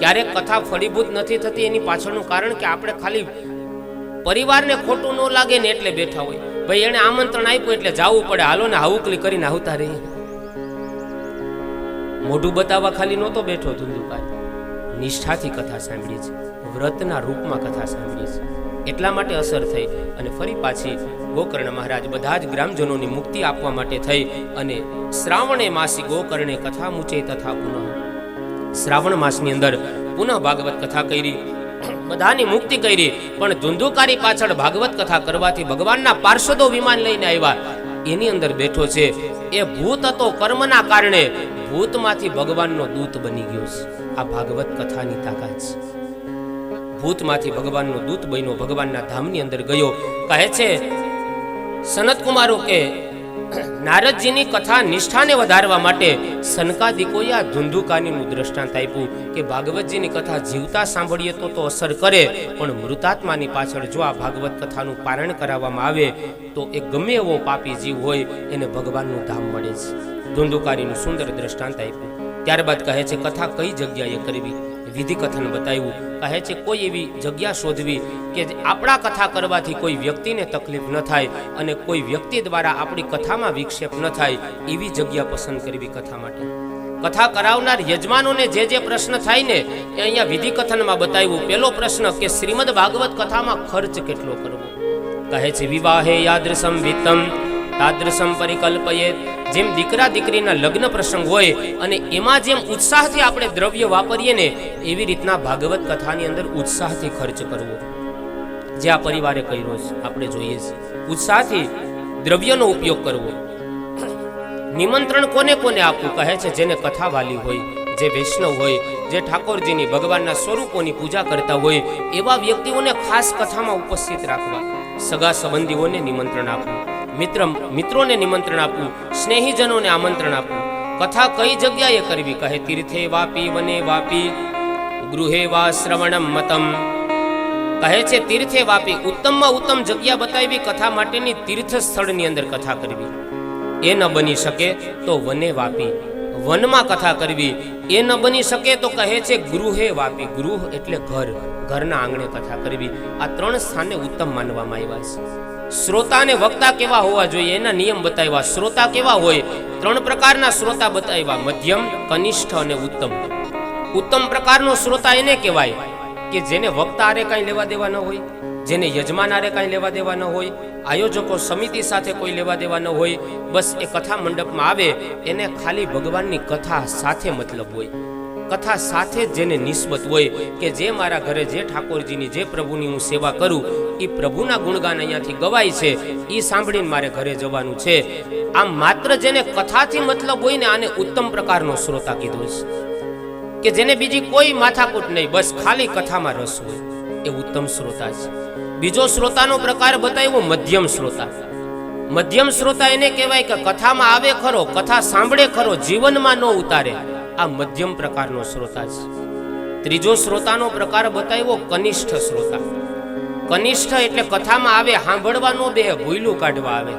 ક્યારેક કથા ફળીભૂત નથી થતી એની પાછળનું કારણ કે આપણે ખાલી પરિવારને ખોટું ન લાગે ને એટલે બેઠા હોય. ભાઈ એને આમંત્રણ આપ્યું એટલે જવું પડે, હાલો ને હાઉકલી કરીને આવતા રહી. મોઢું બતાવવા ખાલી નહોતો બેઠો ધુંધુકારી, નિષ્ઠાથી કથા સાંભળી છે, વ્રતના રૂપમાં કથા સાંભળી છે. એટલા માટે અસર થઈ અને ફરી પાછી ગોકર્ણ મહારાજ બધા જ ગ્રામજનોની મુક્તિ આપવા માટે થઈ અને શ્રાવણે માસી ગોકર્ણે કથા મૂચે તથા પુનઃ. શ્રાવણ માસની અંદર પુનઃ ભાગવત કથા કરી, બધાની મુક્તિ કરી. પણ ધુંધુકારી પાછળ ભાગવત કથા કરવાથી ભગવાનના પાર્ષદો વિમાન લઈને આવ્યા. એની અંદર બેઠો છે એ ભૂત હતો, કર્મના કારણે ભૂતમાંથી ભગવાનનો દૂત બની ગયો છે. આ ભાગવત કથાની તાકાત છે. ભૂતમાંથી ભગવાનનો દૂત બન્યો, ભગવાનના ધામની અંદર ગયો. કહે છે સનત કુમારો કે નારદજીની કથા નિષ્ઠાને વધારવા માટે સનકાદિકોએ આ ધુંધુકારીનું દ્રષ્ટાંત આપ્યું કે ભાગવતજીની કથા જીવતા સાંભળીએ તો અસર કરે, પણ મૃતાત્માની પાછળ જો આ ભાગવત કથાનું પારણ કરાવવામાં આવે તો એ ગમે એવો પાપી જીવ હોય એને ભગવાનનું ધામ મળે છે. ધુંધુકારીનું સુંદર દ્રષ્ટાંત આપ્યું. ત્યારબાદ કહે છે કથા કઈ જગ્યાએ કરવી, વિધિ કથન બતાવ્યું. કહે છે કોઈ એવી જગ્યા શોધવી કે આપણા કથા કરવાથી કોઈ વ્યક્તિને તકલીફ ન થાય અને કોઈ વ્યક્તિ દ્વારા આપણી કથામાં વિક્ષેપ ન થાય, એવી જગ્યા પસંદ કરવી કથા માટે. કથા કરાવનાર યજમાનોને જે પ્રશ્ન થાય ને એ અહીંયા વિધિ કથનમાં બતાવ્યું. પહેલો પ્રશ્ન કે શ્રીમદ ભાગવત કથામાં ખર્ચ કેટલો કરવો. કહે છે વિવાહે યાદૃશમ વિત્તમ તાદૃશમ પરિકલ્પયેત. જેમ દીકરા દીકરીના લગ્ન પ્રસંગ હોય અને એમાં જેમ ઉત્સાહથી આપણે દ્રવ્ય વાપરીએ ને એવી રીતના ભાગવત કથાની અંદર ઉત્સાહથી ખર્ચ કરવો. જે આ પરિવારે કર્યો છે આપણે જોઈએ છે. ઉત્સાહથી દ્રવ્યનો ઉપયોગ કરવો. નિમંત્રણ કોને કોને આપવું. કહે છે જેને કથા વાલી હોય, જે વૈષ્ણવ હોય, જે ઠાકોરજીની ભગવાનના સ્વરૂપોની પૂજા કરતા હોય એવા વ્યક્તિઓને ખાસ કથામાં ઉપસ્થિત રાખવા. સગા સંબંધીઓને નિમંત્રણ આપવું, મિત્રોને નિમંત્રણ આપવું, સ્નેહીજનોને આમંત્રણ આપવું. કથા કઈ જગ્યાએ કરવી. કહે તીર્થે વાપી વને વાપી ગૃહે વા શ્રવણમ મતમ. કહે છે તીર્થે વાપી, ઉત્તમમાં ઉત્તમ જગ્યા બતાવી કથા માટેની. તીર્થ સ્થળની અંદર કથા કરવી. એ ન બની શકે તો વને વાપી, વનમાં કથા કરવી. એ ન બની શકે તો કહે છે ગૃહે વાપી, ગૃહ એટલે ઘર, ઘરના આંગણે કથા કરવી. આ 3 સ્થાને ઉત્તમ માનવામાં આવ્યા છે. શ્રોતા અને વક્તા કેવા હોવા જોઈએ એના નિયમ બતાવ્યા. શ્રોતા કેવા હોય, 3 પ્રકારના શ્રોતા બતાવ્યા, મધ્યમ, કનિષ્ઠ અને ઉત્તમ. ઉત્તમ પ્રકારનો શ્રોતા એને કહેવાય કે જેને વક્તા આરે કાંઈ લેવા દેવા ન હોય, જેને યજમાન આરે કાંઈ લેવા દેવા ન હોય, આયોજકો સમિતિ સાથે કોઈ લેવા દેવા ન હોય. બસ એ કથા મંડપમાં આવે એને ખાલી ભગવાનની કથા સાથે મતલબ હોય. કથા સાથે જ જેને નિસ્બત હોય કે જે મારા ઘરે જે ઠાકોરજીની જે પ્રભુની હું સેવા કરું એ પ્રભુના ગુણગાન અહીંયાથી ગવાય છે, એ સાંભળીને મારે ઘરે જવાનું છે. આમ માત્ર જેને કથાથી મતલબ હોય ને આને ઉત્તમ પ્રકારનો શ્રોતા કીધો છે. કે જેને બીજી કોઈ માથાકૂટ નહીં, બસ ખાલી કથામાં રસ હોય, એ ઉત્તમ શ્રોતા છે. બીજો શ્રોતાનો પ્રકાર બતાવ્યો મધ્યમ શ્રોતા. મધ્યમ શ્રોતા એને કહેવાય કે કથામાં આવે ખરો, કથા સાંભળે ખરો, જીવનમાં ન ઉતારે. આ મધ્યમ પ્રકારનો શ્રોતા છે. ત્રીજો શ્રોતાનો પ્રકાર બતાવ્યો કનિષ્ઠ શ્રોતા. કનિષ્ઠ એટલે કથામાં આવે, સાંભળવા ન બે, ભૂયલું કાઢવા આવે.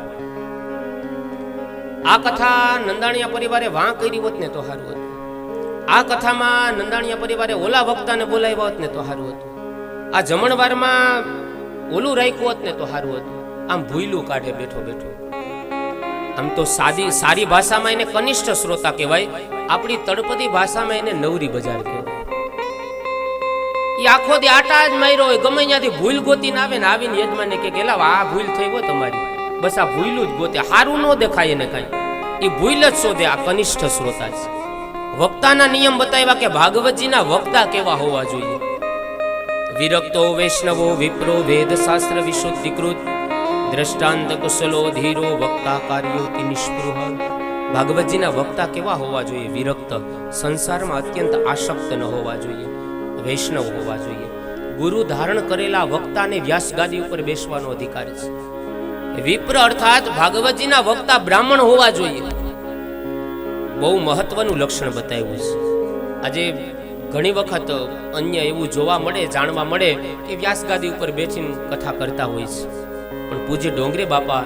આ કથા નંદાણીયા પરિવારે વાં કરી હોત ને તો સારું હતું. આ કથામાં નંદાણીયા પરિવારે ઓલા વક્તાને બોલાવ્યા હોત ને તો સારું હતું. આ જમણવારમાં ઓલું રાખ્યું હોત ને તો સારું હતું. આમ ભૂયલું કાઢે બેઠો બેઠો. આમ તો સારી ભાષામાં એને કનિષ્ઠ શ્રોતા કહેવાય, આપણી તળપદી ભાષામાં એને નવરી બજાર કહેવાય. એ આખો દી આટા જ માર્યો હોય, ગમે ત્યાંથી ભૂલ ગોતીને આવે ને આવીને યજમાનને કે કેલા આ ભૂલ થઈ હોય તમારી, બસ આ ભૂયલું જ ગોતે, સારું ન દેખાય એને કાંઈ, એ ભૂલ જ શોધે. આ કનિષ્ઠ શ્રોતા છે. વક્તાના નિયમ બતાવ્યા કે ભાગવતજીના વક્તા કેવા હોવા જોઈએ. વિરક્તો વૈષ્ણવો વિપ્રો વેદ શાસ્ત્ર વિશુદ્ધિકૃત દ્રષ્ટાંત કુશલો ધીરો વક્તા કાર્યોતિ નિષ્પૃહ. ભાગવતજીના વક્તા કેવા હોવા જોઈએ? વિરક્ત, સંસારમાં અત્યંત આસક્ત ન હોવા જોઈએ, વૈષ્ણવ હોવા જોઈએ. ગુરુ ધારણ કરેલા વક્તાને વ્યાસગાદી ઉપર બેસવાનો અધિકાર છે. વિપ્ર અર્થાત ભાગવતજીના વક્તા બ્રાહ્મણ હોવા જોઈએ. બહુ મહત્વનું લક્ષણ બતાવ્યું છે. આજે ઘણી વખત અન્ય એવું જોવા મળે, જાણવા મળે કે વ્યાસગાદી ઉપર બેસીને કથા કરતા હોય છે. પણ પૂજ્ય ડોંગરે બાપા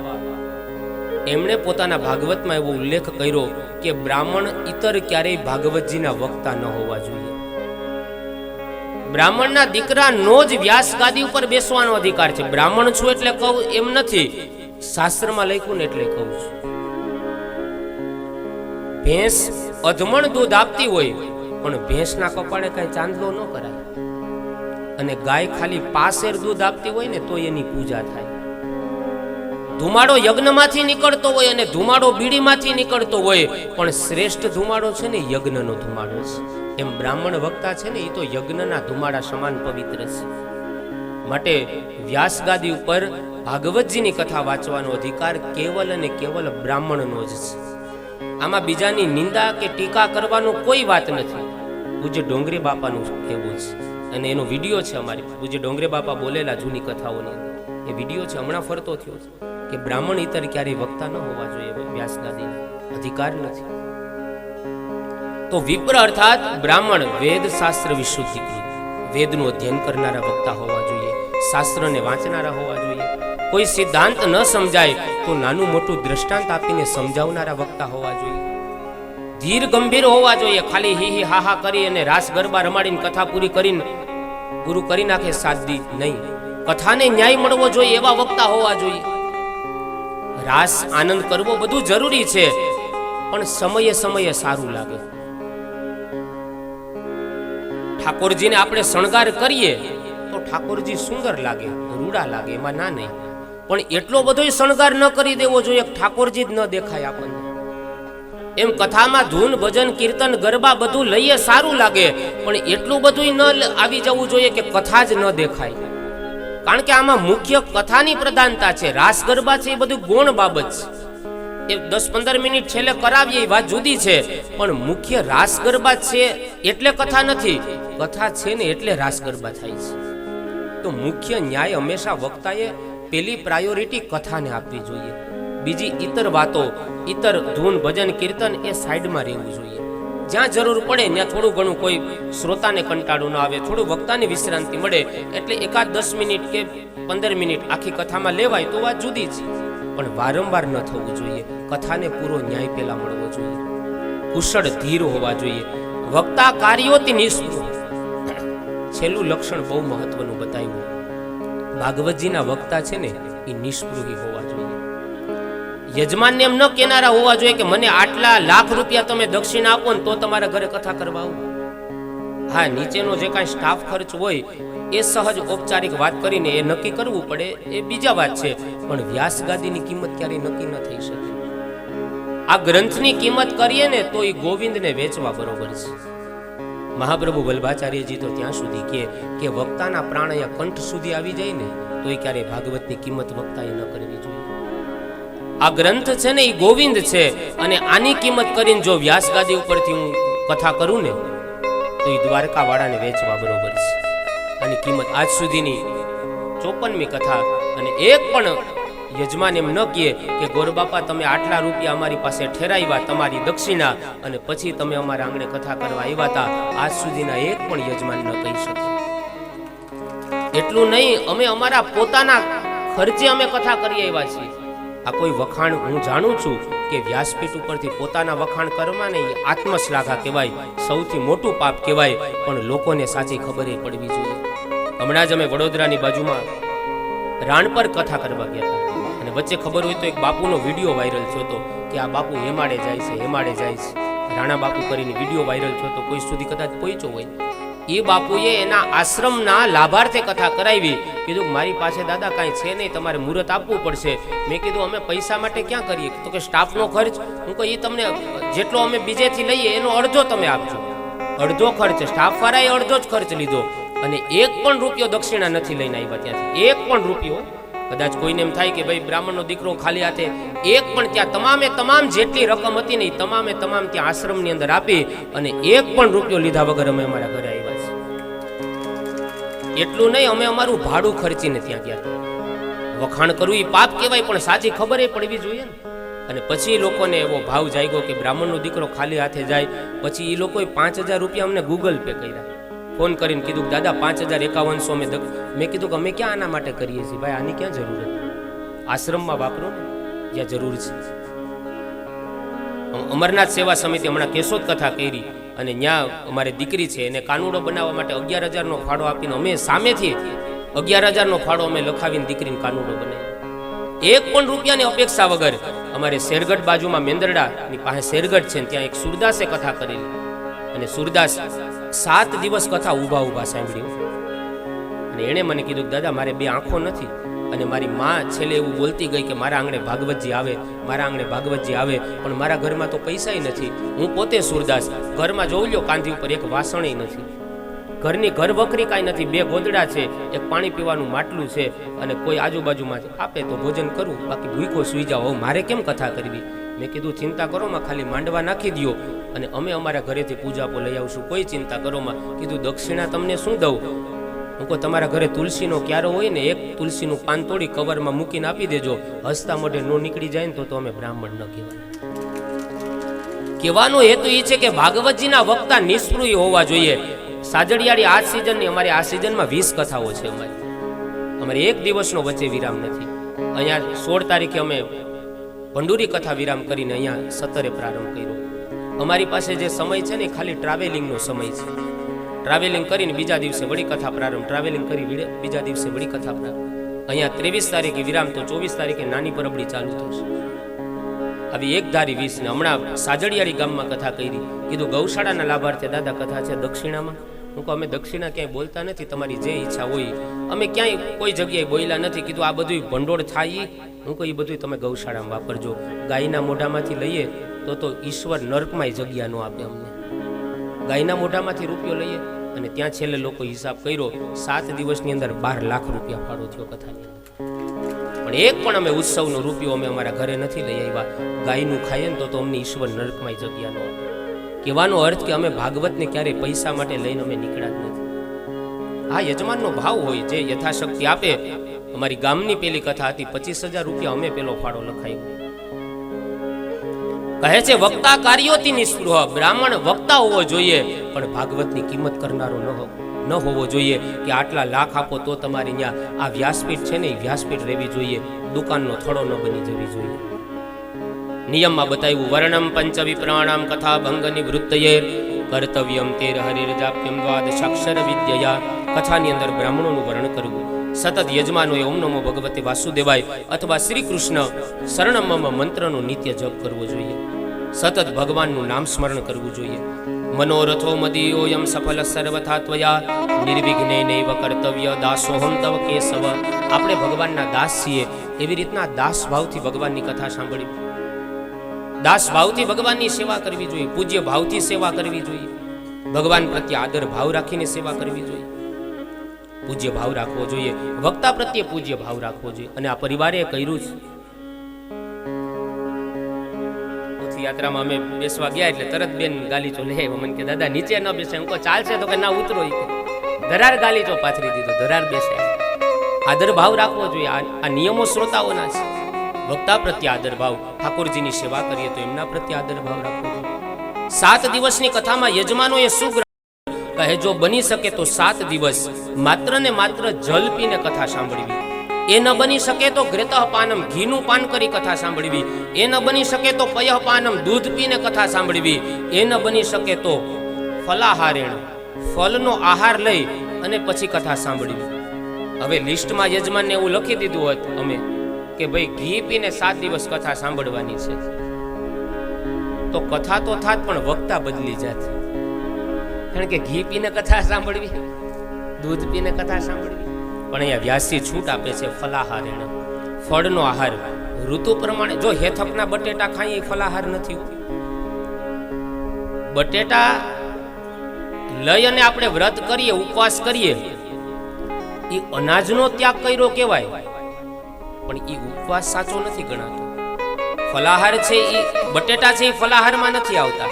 એમણે પોતાના ભાગવતમાં એવો ઉલ્લેખ કર્યો કે બ્રાહ્મણ ઇતર ક્યારેય ભાગવતજીના વક્તા ન હોવા જોઈએ. બ્રાહ્મણના દીકરાનો જ વ્યાસગાદી ઉપર બેસવાનો અધિકાર છે. બ્રાહ્મણ છું એટલે કહું એમ નથી, શાસ્ત્રમાં લખ્યું ને એટલે કહું છું. ભેંસ અધમણ દૂધ આપતી હોય પણ ભેંસના કપાળે કઈ ચાંદલો ન કરાય, અને ગાય ખાલી પાસેર દૂધ આપતી હોય ને તો એની પૂજા થાય. ધુમાડો યજ્ઞમાંથી નીકળતો હોય અને ધુમાડો બીડીમાંથી નીકળતો હોય, પણ શ્રેષ્ઠ ધુમાડો છે ને યજ્ઞનો ધુમાડો છે. એમ બ્રાહ્મણ વક્તા છે ને એ તો યજ્ઞના ધુમાડા સમાન પવિત્ર છે. માટે વ્યાસગાદી ઉપર ભાગવતજીની કથા વાંચવાનો અધિકાર કેવલ અને કેવલ બ્રાહ્મણનો જ છે. આમાં બીજાની નિંદા કે ટીકા કરવાનું કોઈ વાત નથી. પૂજ્ય ડોંગરે બાપાનું કહેવું છે, અને એનો વિડીયો છે અમારી. પૂજ્ય ડોંગરે બાપા બોલેલા જૂની કથાઓની અંદર એ વિડીયો છે, હમણાં ફરતો થયો છે કે બ્રાહ્મણ ઇતર ક્યારેય વક્તા ન હોવા જોઈએ, વ્યાસગાદી અધિકાર નથી. તો વિપ્ર અર્થાત બ્રાહ્મણ વેદ શાસ્ત્ર વિશુદ્ધિકૃત, વેદનું અધ્યયન કરનારા વક્તા હોવા જોઈએ, શાસ્ત્રને વાંચનારા હોવા જોઈએ. કોઈ સિદ્ધાંત ન સમજાય તો નાનું મોટું દ્રષ્ટાંત આપીને સમજાવનારા વક્તા હોવા જોઈએ. ધીર ગંભીર હોવા જોઈએ. ખાલી હી હી હા હા કરી અને રાસ ગરબા રમાડીને કથા પૂરું કરી નાખે સાદી નહીં. કથાને ન્યાય મળવો જોઈએ એવા વક્તા હોવા જોઈએ. રાસ આનંદ કરવો બધું જરૂરી છે, પણ સમયે સમયે સારું લાગે. ઠાકોરજીને આપણે શણગાર કરીએ તો ઠાકોરજી સુંદર લાગે, રૂડા લાગે, એમાં ના નહીં. પણ એટલો બધો શણગાર ન કરી દેવો જોઈએ ઠાકોરજી જ ન દેખાય આપણને. એમ કથામાં ધૂન ભજન કીર્તન ગરબા બધું લઈએ સારું લાગે, પણ એટલું બધું ન આવી જવું જોઈએ કે કથા જ ન દેખાય. કારણ કે આમાં મુખ્ય કથાની પ્રધાનતા છે. રાસ ગરબા છે એ બધું ગૌણ બાબત છે. એ 10-15 મિનિટ છેલ્લે કરાવીએ એ વાત જુદી છે, પણ મુખ્ય રાસ ગરબા છે એટલે કથા નથી, કથા છે ને એટલે રાસ ગરબા થાય છે. તો મુખ્ય ન્યાય હંમેશા વક્તાએ પેલી પ્રાયોરિટી કથાને આપવી જોઈએ. બીજી ઇતર વાતો, ઇતર ધૂન ભજન કીર્તન એ સાઈડમાં રહેવું જોઈએ. જ્યાં જરૂર પડે ત્યાં થોડું ઘણું કોઈ શ્રોતાને કંટાળો ન આવે, થોડું વક્તાને વિશ્રાંતિ મળે એટલે એકાદ 10 મિનિટ કે 15 મિનિટ આખી કથામાં લેવાય તો વાત જુદી છે, પણ વારંવાર ન થવું જોઈએ. કથાને પૂરો ન્યાય પેલા મળવો જોઈએ. કુશળ ધીર હોવા જોઈએ. વક્તા કાર્યોથી નિષ્પૃહ. છેલ્લું લક્ષણ બહુ મહત્વનું બતાવ્યું. ભાગવતજીના વક્તા છે ને એ નિષ્પૃહી હોવા જોઈએ. યજમાનને એમ ન કહેનારા હોવા જોઈએ કે મને આટલા લાખ રૂપિયા તમે દક્ષિણા આપો ને તો તમારા ઘરે કથા કરવા આવું. હા, નીચેનો જે કાંઈ સ્ટાફ ખર્ચ હોય એ સહજ ઔપચારિક વાત કરીને એ નક્કી કરવું પડે, એ બીજા વાત છે, પણ વ્યાસગાદીની કિંમત ક્યારેય નક્કી ન થઈ શકે. આ ગ્રંથની કિંમત કરીએ ને તો એ ગોવિંદને વેચવા બરોબર છે. મહાપ્રભુ વલ્ભાચાર્યજી તો ત્યાં સુધી કે વક્તાના પ્રાણ અહીંયા કંઠ સુધી આવી જાય ને તો એ ક્યારેય ભાગવતની કિંમત વક્તાએ ન કરવી જોઈએ. આ ગ્રંથ છે ને એ ગોવિંદ છે, અને આની કિંમત કરીને જો વ્યાસગાદી ઉપરથી હું કથા કરું ને તો તો એ દ્વારકાવાળાને વેચવા બરોબર છે. આની કિંમત આજ સુધીની 54મી કથા, અને એક પણ યજમાન એમ ન કહે કે ગોરબાપા તમે આટલા રૂપિયા અમારી પાસે ઠેરાવ્યા તમારી દક્ષિણા અને પછી તમે અમારા આંગણે કથા કરવા આવ્યા હતા. આજ સુધીના એક પણ યજમાન ન કહી શકે. એટલું નહીં, અમે અમારા પોતાના ખર્ચે અમે કથા કરી આવ્યા છીએ. આ કોઈ વખાણ હું જાણું છું કે વ્યાસપીઠ ઉપરથી પોતાના વખાણ કરવા ને આત્મશ્લાઘા કહેવાય, સૌથી મોટું પાપ કહેવાય, પણ લોકોને સાચી ખબર પડવી જોઈએ. હમણાં જ અમે વડોદરાની બાજુમાં રાણપર કથા કરવા ગયા હતા, અને વચ્ચે ખબર હોય તો એક બાપુનો વિડીયો વાયરલ થયો હતો કે આ બાપુ હેમાડે જાય છે, હેમાડે જાય છે. રાણા બાપુ કરીને વિડીયો વાયરલ થયો તો કોઈ સુધી કદાચ પહોંચ્યો હોય. એ બાપુએ એના આશ્રમના લાભાર્થે કથા કરાવી. કીધું મારી પાસે દાદા કાંઈ છે નહીં, તમારે મુહૂર્ત આપવું પડશે. મેં કીધું અમે પૈસા માટે ક્યાં કરીએ? તો કે સ્ટાફનો ખર્ચ. હું કહું એ તમને જેટલો અમે બીજેથી લઈએ એનો અડધો તમે આપજો. અડધો ખર્ચ સ્ટાફ વાળાએ અડધો જ ખર્ચ લીધો, અને એક પણ રૂપિયો દક્ષિણા નથી લઈને આવ્યા ત્યાંથી. એક પણ રૂપિયો. કદાચ કોઈને એમ થાય કે ભાઈ બ્રાહ્મણનો દીકરો ખાલી હાથે, એક પણ ત્યાં તમામે તમામ જેટલી રકમ હતી ને તમામે તમામ ત્યાં આશ્રમની અંદર આપી, અને એક પણ રૂપિયો લીધા વગર અમે અમારા ઘરે આવ્યા છીએ. એટલું નહીં, અમે અમારું ભાડું ખર્ચીને ત્યાં ગયા. વખાણ કરવું એ પાપ કહેવાય, પણ સાચી ખબર એ પડવી જોઈએ ને. અને પછી લોકોને એવો ભાવ જાગ્યો કે બ્રાહ્મણનો દીકરો ખાલી હાથે જાય. પછી એ લોકોએ 5000 રૂપિયા અમને ગૂગલ પે કર્યા. ફોન કરીને કીધું દાદા 5051 મેં કીધું કે અમે ક્યાં આના માટે કરીએ છીએ ભાઈ, આની ક્યાં જરૂર હતી? આશ્રમમાં વાપરો ને જ્યાં જરૂર છે. અમરનાથ સેવા સમિતિ હમણાં કેશોદ કથા કરી, અને ત્યાં અમારે દીકરી છે એને કાનુડો બનાવવા માટે 11000નો ફાળો આપીને અમે સામેથી 11000નો ફાળો અમે લખાવીને દીકરીને કાનુડો બનાવ્યો. એક પણ રૂપિયાની અપેક્ષા વગર. અમારે શેરગઢ બાજુમાં મેંદરડાની પાસે શેરગઢ છે, ત્યાં એક સુરદાસે કથા કરેલી, અને સુરદાસ 7 દિવસ કથા ઊભા સાંભળ્યું. અને એણે મને કીધું દાદા મારે 2 આંખો નથી, અને મારી માં છેલ્લે એવું બોલતી ગઈ કે મારા આંગણે ભાગવતજી આવે, મારા આંગણે ભાગવતજી આવે, પણ મારા ઘરમાં તો પૈસાય નથી. હું પોતે સુરદાસ, ઘરમાં જોઈ લો કાંધી ઉપર એક વાસણય નથી, ઘરની ઘર વખરી કાંઈ નથી, 2 ગોદડા છે, એક પાણી પીવાનું માટલું છે, અને કોઈ આજુબાજુમાં આપે તો ભોજન કરું, બાકી ભૂખો સુઈ જાઓ. મારે કેમ કથા કરવી? મેં કીધું ચિંતા કરો માં, ખાલી માંડવા નાખી દો અને અમે અમારા ઘરેથી પૂજાપો લઈ આવશું, કોઈ ચિંતા કરો માં. કીધું દક્ષિણા તમને શું દઉં? હું કહું તમારા ઘરે તુલસીનો ક્યારો હોય ને, એક તુલસીનું પાન તોડી કવરમાં મૂકીને આપી દેજો. હસતા મોઢે નો નીકળી જાય ને તો અમે બ્રાહ્મણ ન કહેવાય. કહેવાનો હેતુ એ છે કે ભાગવતજીના વક્તા નિષ્પૃહી હોવા જોઈએ. સાજડિયાળી આ સિઝનની અમારી આ સિઝનમાં 20 કથાઓ છે. અમારે એક દિવસનો વચ્ચે વિરામ નથી. અહીંયા 16 તારીખે અમે ભંડુરી કથા વિરામ કરીને અહીંયા 17 પ્રારંભ કર્યો. અમારી પાસે જે સમય છે ને ખાલી ટ્રાવેલિંગનો સમય છે. ટ્રાવેલિંગ કરીને બીજા દિવસે વળી કથા પ્રારંભ, ટ્રાવેલિંગ કરી બીજા દિવસે વળી કથા પ્રારંભ. અહીંયા 23 તારીખે વિરામ, તો 24 તારીખે નાની પરબડી ચાલુ થશે. આવી એક ધારી 20 ને હમણાં સાજડિયાળી ગામમાં કથા કરી. કીધું ગૌશાળાના લાભાર્થે દાદા કથા છે દક્ષિણામાં. હું કહું અમે દક્ષિણા ક્યાંય બોલતા નથી, તમારી જે ઈચ્છા હોય. અમે ક્યાંય કોઈ જગ્યાએ બોલ્યા નથી. કીધું આ બધું ભંડોળ થાય, હું કહું એ બધું તમે ગૌશાળામાં વાપરજો. ગાયના મોઢામાંથી લઈએ તો ઈશ્વર નર્કમાં જગ્યા ન આપે અમને. ગાયના મોઢામાંથી રૂપિયો લઈએ, અને ત્યાં છેલ્લે લોકો હિસાબ કર્યો 7 દિવસની અંદર 12 લાખ રૂપિયા ફાળો થયો કથાની. પણ એક પણ અમે ઉત્સવનો રૂપિયો અમે અમારા ઘરે નથી લઈ આવ્યા. ગાયનું ખાઈએ ને તો અમને ઈશ્વર નર્કમાં જગ્યા ન આપે. કહેવાનો અર્થ કે અમે ભાગવતને ક્યારેય પૈસા માટે લઈને અમે નીકળ્યા જ નથી. આ યજમાનનો ભાવ હોય, જે યથાશક્તિ આપે. અમારી ગામની પેલી કથા હતી, 25000 રૂપિયા અમે પેલો ફાળો લખાયો. કહે છે વક્તા કાર્યોથી નિષ્પૃહ. બ્રાહ્મણ વક્તા હોવો જોઈએ, પણ ભાગવતની કિંમત કરનારો ન હોવો જોઈએ કે આટલા લાખ આપો તો તમારી ત્યાં આ વ્યાસપીઠ છે ને એ વ્યાસપીઠ રહેવી જોઈએ, દુકાનનો થોડો ન બની જવી જોઈએ. નિયમમાં બતાવ્યું વર્ણમ પંચ વિપ્રાણામ કથા ભંગ નિવૃત્તયે કર્તવ્યમ તેર હરિરજાપ્યમ દ્વાદશાક્ષર વિદ્યયા. કથાની અંદર બ્રાહ્મણોનું વર્ણન કરવું. સતત યજમાનોએ ઓમ નમો ભગવતે વાસુદેવાય અથવા શ્રી કૃષ્ણ શરણમમ મંત્રનો નિત્ય જપ કરવો જોઈએ. સતત ભગવાનનું નામ સ્મરણ કરવું જોઈએ. મનોરથો મદીયોયમ સફલ સર્વથા ત્વયા નિર્વિઘ્ને નૈવ કર્તવ્ય દાસોહમ તવ કેશવ. આપણે ભગવાનના દાસ છીએ, એવી રીતના દાસ ભાવથી ભગવાનની કથા સાંભળવી, દાસ ભાવથી ભગવાનની સેવા કરવી જોઈએ, પૂજ્ય ભાવથી સેવા કરવી જોઈએ, ભગવાન પ્રત્યે આદર ભાવ રાખીને સેવા કરવી જોઈએ, પૂજ્ય ભાવ રાખવો જોઈએ, વક્તા પ્રત્યે પૂજ્ય ભાવ રાખવો જોઈએ. અને આ પરિવારે કર્યું છે. યાત્રામાં અમે બેસવા ગયા એટલે તરત બેન ગાલીચો લે આવ્યો. મને કે દાદા નીચે ન બેસે. હું કહું ચાલશે તો કે ના ઉતરો. ધરાર ગાલીચો પાથરી દીધો, ધરાર બેસે. આદર ભાવ રાખવો જોઈએ. આ નિયમો શ્રોતાઓના છે. વક્તા પ્રત્યે આદર ભાવ, ઠાકોરજીની સેવા કરીએ તો એમના પ્રત્યે આદર ભાવ રાખવો જોઈએ. 7 દિવસની કથામાં યજમાનોએ શું કહે, જો બની શકે તો 7 દિવસ માત્ર ને માત્ર જલ પીને કથા સાંભળવી. એ ન બની શકે તો ગ્રેતઃ પાનમ, ઘીનું પાન કરી કથા સાંભળવી. એ ન બની શકે તો પયઃ પાનમ, દૂધ પીને કથા સાંભળવી. એ ન બની શકે તો ફલાહારેણ, ફલનો આહાર લઈ અને પછી કથા સાંભળવી. હવે લિસ્ટમાં યજમાનને એવું લખી દીધું હોત અમે કે ભાઈ ઘી પીને 7 દિવસ કથા સાંભળવાની છે, તો કથા તો થાત પણ વક્તા બદલી જાત. કારણ કે ઘી પીને કથા સાંભળવી, દૂધ પીને કથા સાંભળવી. પણ અહીંયા વ્યાસજી છૂટ આપે છે, ફલાહારેણ, ફળનો આહાર ઋતુ પ્રમાણે. જો હેથકના બટેટા ખાઈએ ફલાહાર નથી. બટેટા લઈ અને આપણે વ્રત કરીએ, ઉપવાસ કરીએ, એ અનાજનો ત્યાગ કર્યો કહેવાય, પણ એ ઉપવાસ સાચો નથી ગણાતો. ફલાહાર છે એ બટેટા છે એ ફલાહારમાં નથી આવતા.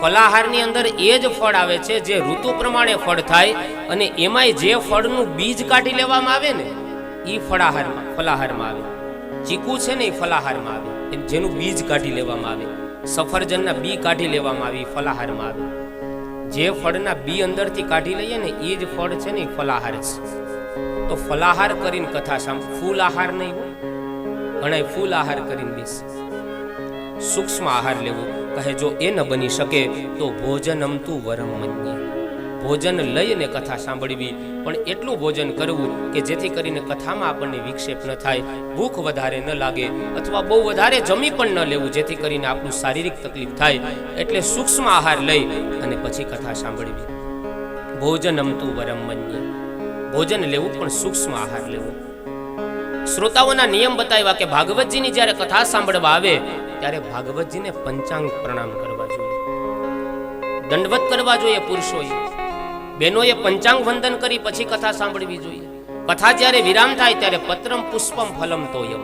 ફલાહારની અંદર એ જ ફળ આવે છે જે ઋતુ પ્રમાણે ફળ થાય, અને એમાંય જે ફળનું બીજ કાઢી લેવામાં આવે ને એ ફલાહારમાં આવે. ચીકુ છે ને એ ફલાહારમાં આવે, જેનું બીજ કાઢી લેવામાં આવે. સફરજનના બી કાઢી લેવામાં આવે, ફલાહારમાં આવે. જે ફળના બી અંદરથી કાઢી લઈએ ને એ જ ફળ છે ને એ ફલાહાર છે. તો ફલાહાર કરીને કથા ફૂલ આહાર નહીં હોય. ઘણા ફૂલ આહાર કરીને બેસે. સૂક્ષ્મ આહાર લેવો. કહે જો એ ન બની શકે તો ભોજનમ તું વરમ મન્યે, ભોજન લઈને કથા સાંભળવી. પણ એટલું ભોજન કરવું કે જેથી કરીને કથામાં આપણને વિક્ષેપ ન થાય, ભૂખ વધારે ન લાગે, અથવા બહુ વધારે જમી પણ ન લેવું જેથી કરીને આપણું શારીરિક તકલીફ થાય. એટલે સૂક્ષ્મ આહાર લઈ અને પછી કથા સાંભળવી. ભોજનમ તું વરમ મન્યે, ભોજન લેવું પણ સૂક્ષ્મ આહાર લેવો. શ્રોતાઓના નિયમ બતાવ્યા કે ભાગવતજીની જ્યારે કથા સાંભળવા આવે ત્યારે ભાગવતજીને પંચાંગ પ્રણામ કરવા જોઈએ, દંડવત કરવા જોઈએ. પુરુષોએ, બહેનોએ પંચાંગ વંદન કરી પછી કથા સાંભળવી જોઈએ. કથા જ્યારે વિરામ થાય ત્યારે પત્રમ પુષ્પમ ફલમ તોયમ,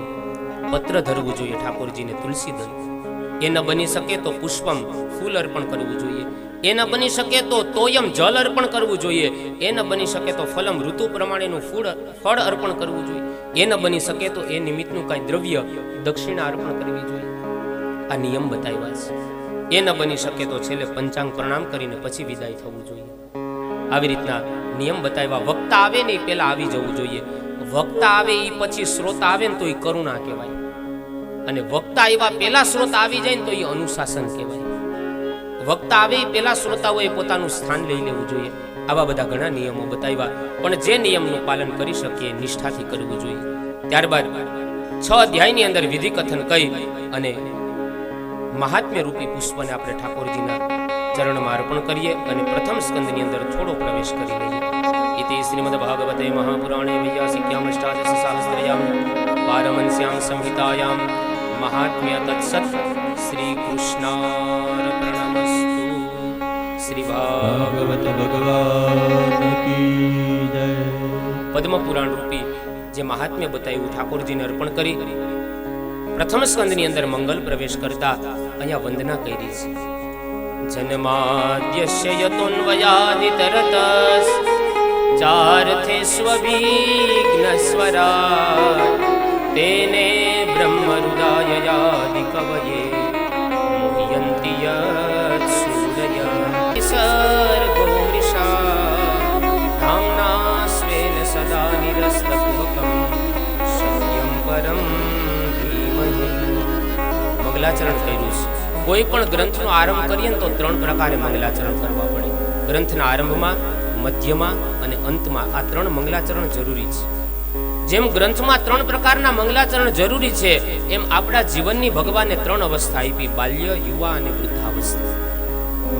પત્ર ધરવું જોઈએ ઠાકોરજીને, તુલસી દળ. એ ન બની શકે તો પુષ્પમ, ફૂલ અર્પણ કરવું જોઈએ. એ ન બની શકે તો તોયમ, જલ અર્પણ કરવું જોઈએ. એ ન બની શકે તો ફલમ, ઋતુ પ્રમાણેનું ફળ અર્પણ કરવું જોઈએ. એ ન બની શકે તો એ નિમિત્તનું કાંઈ દ્રવ્ય, દક્ષિણા અર્પણ કરવી જોઈએ. આ નિયમ બતાવ્યા છે. એ ન બની શકે તો છેલ્લે પંચાંગ પ્રણામ કરીને પછી વિદાય થવું જોઈએ. આવી રીતના નિયમ બતાવ્યા. વક્તા આવે ને એ પહેલા આવી જવું જોઈએ. વક્તા આવે એ પછી શ્રોતા આવે ને તો એ કરુણા કહેવાય, અને વક્તા એવા પહેલા શ્રોતા આવી જાય ને તો એ અનુશાસન કહેવાય. વક્તા આવે એ પહેલા શ્રોતાઓએ પોતાનું સ્થાન લઈ લેવું જોઈએ. આવા બધા ઘણા નિયમો બતાવ્યા, પણ જે નિયમનું પાલન કરી શકીએ નિષ્ઠાથી કરવું જોઈએ. ત્યારબાદ 6 અધ્યાયની અંદર વિધિ કથન કહી અને મહાત્મ્ય રૂપી પુષ્પને આપણે ઠાકોરજીના ચરણમાં અર્પણ કરીએ અને પ્રથમ સ્કંદની અંદર થોડો પ્રવેશ કરી લઈએ. ઇતિ શ્રીમદ ભાગવતે મહાપુરાણે વૈયાસિક્યામ અષ્ટાદશ સહસ્ત્રયામ પારમહંસ્યામ સંહિતાયામ મહાત્મ્ય તત્સત શ્રી કૃષ્ણાર્પણમસ્તુ. શ્રી ભાગવત ભગવાન કી જય. પદ્મ પુરાણ રૂપી જે મહાત્મ્ય બતાવ્યું ઠાકોરજીને અર્પણ કરી પ્રથમ સ્કંદની અંદર મંગલ પ્રવેશ કરતા અહીંયા વંદના કરી છે. જન્માદ્યસ્ય યતોન્વયાદિતરતસ ચારથે સ્વવિઘ્ન સ્વરાટ તેને બ્રહ્મરુદાયયાદિ કવયે મુહ્યન્તિ યત સૂરય સર્ગો મૃષા ધામ્ના સ્વેન સદા નિરસ્તકુહકમ સત્યમ પરમ ધીમહિ. મંગલાચરણ કર્યું છે. કોઈ પણ ગ્રંથનો આરંભ કરીએ ને તો 3 પ્રકારે મંગલાચરણ કરવા પડે. ગ્રંથના આરંભમાં, મધ્યમાં અને અંતમાં આ 3 મંગલાચરણ જરૂરી છે. જેમ ગ્રંથમાં 3 પ્રકારના મંગલાચરણ જરૂરી છે, એમ આપણા જીવનની ભગવાને 3 અવસ્થા આપી: બાલ્ય, યુવા અને વૃદ્ધાવસ્થા.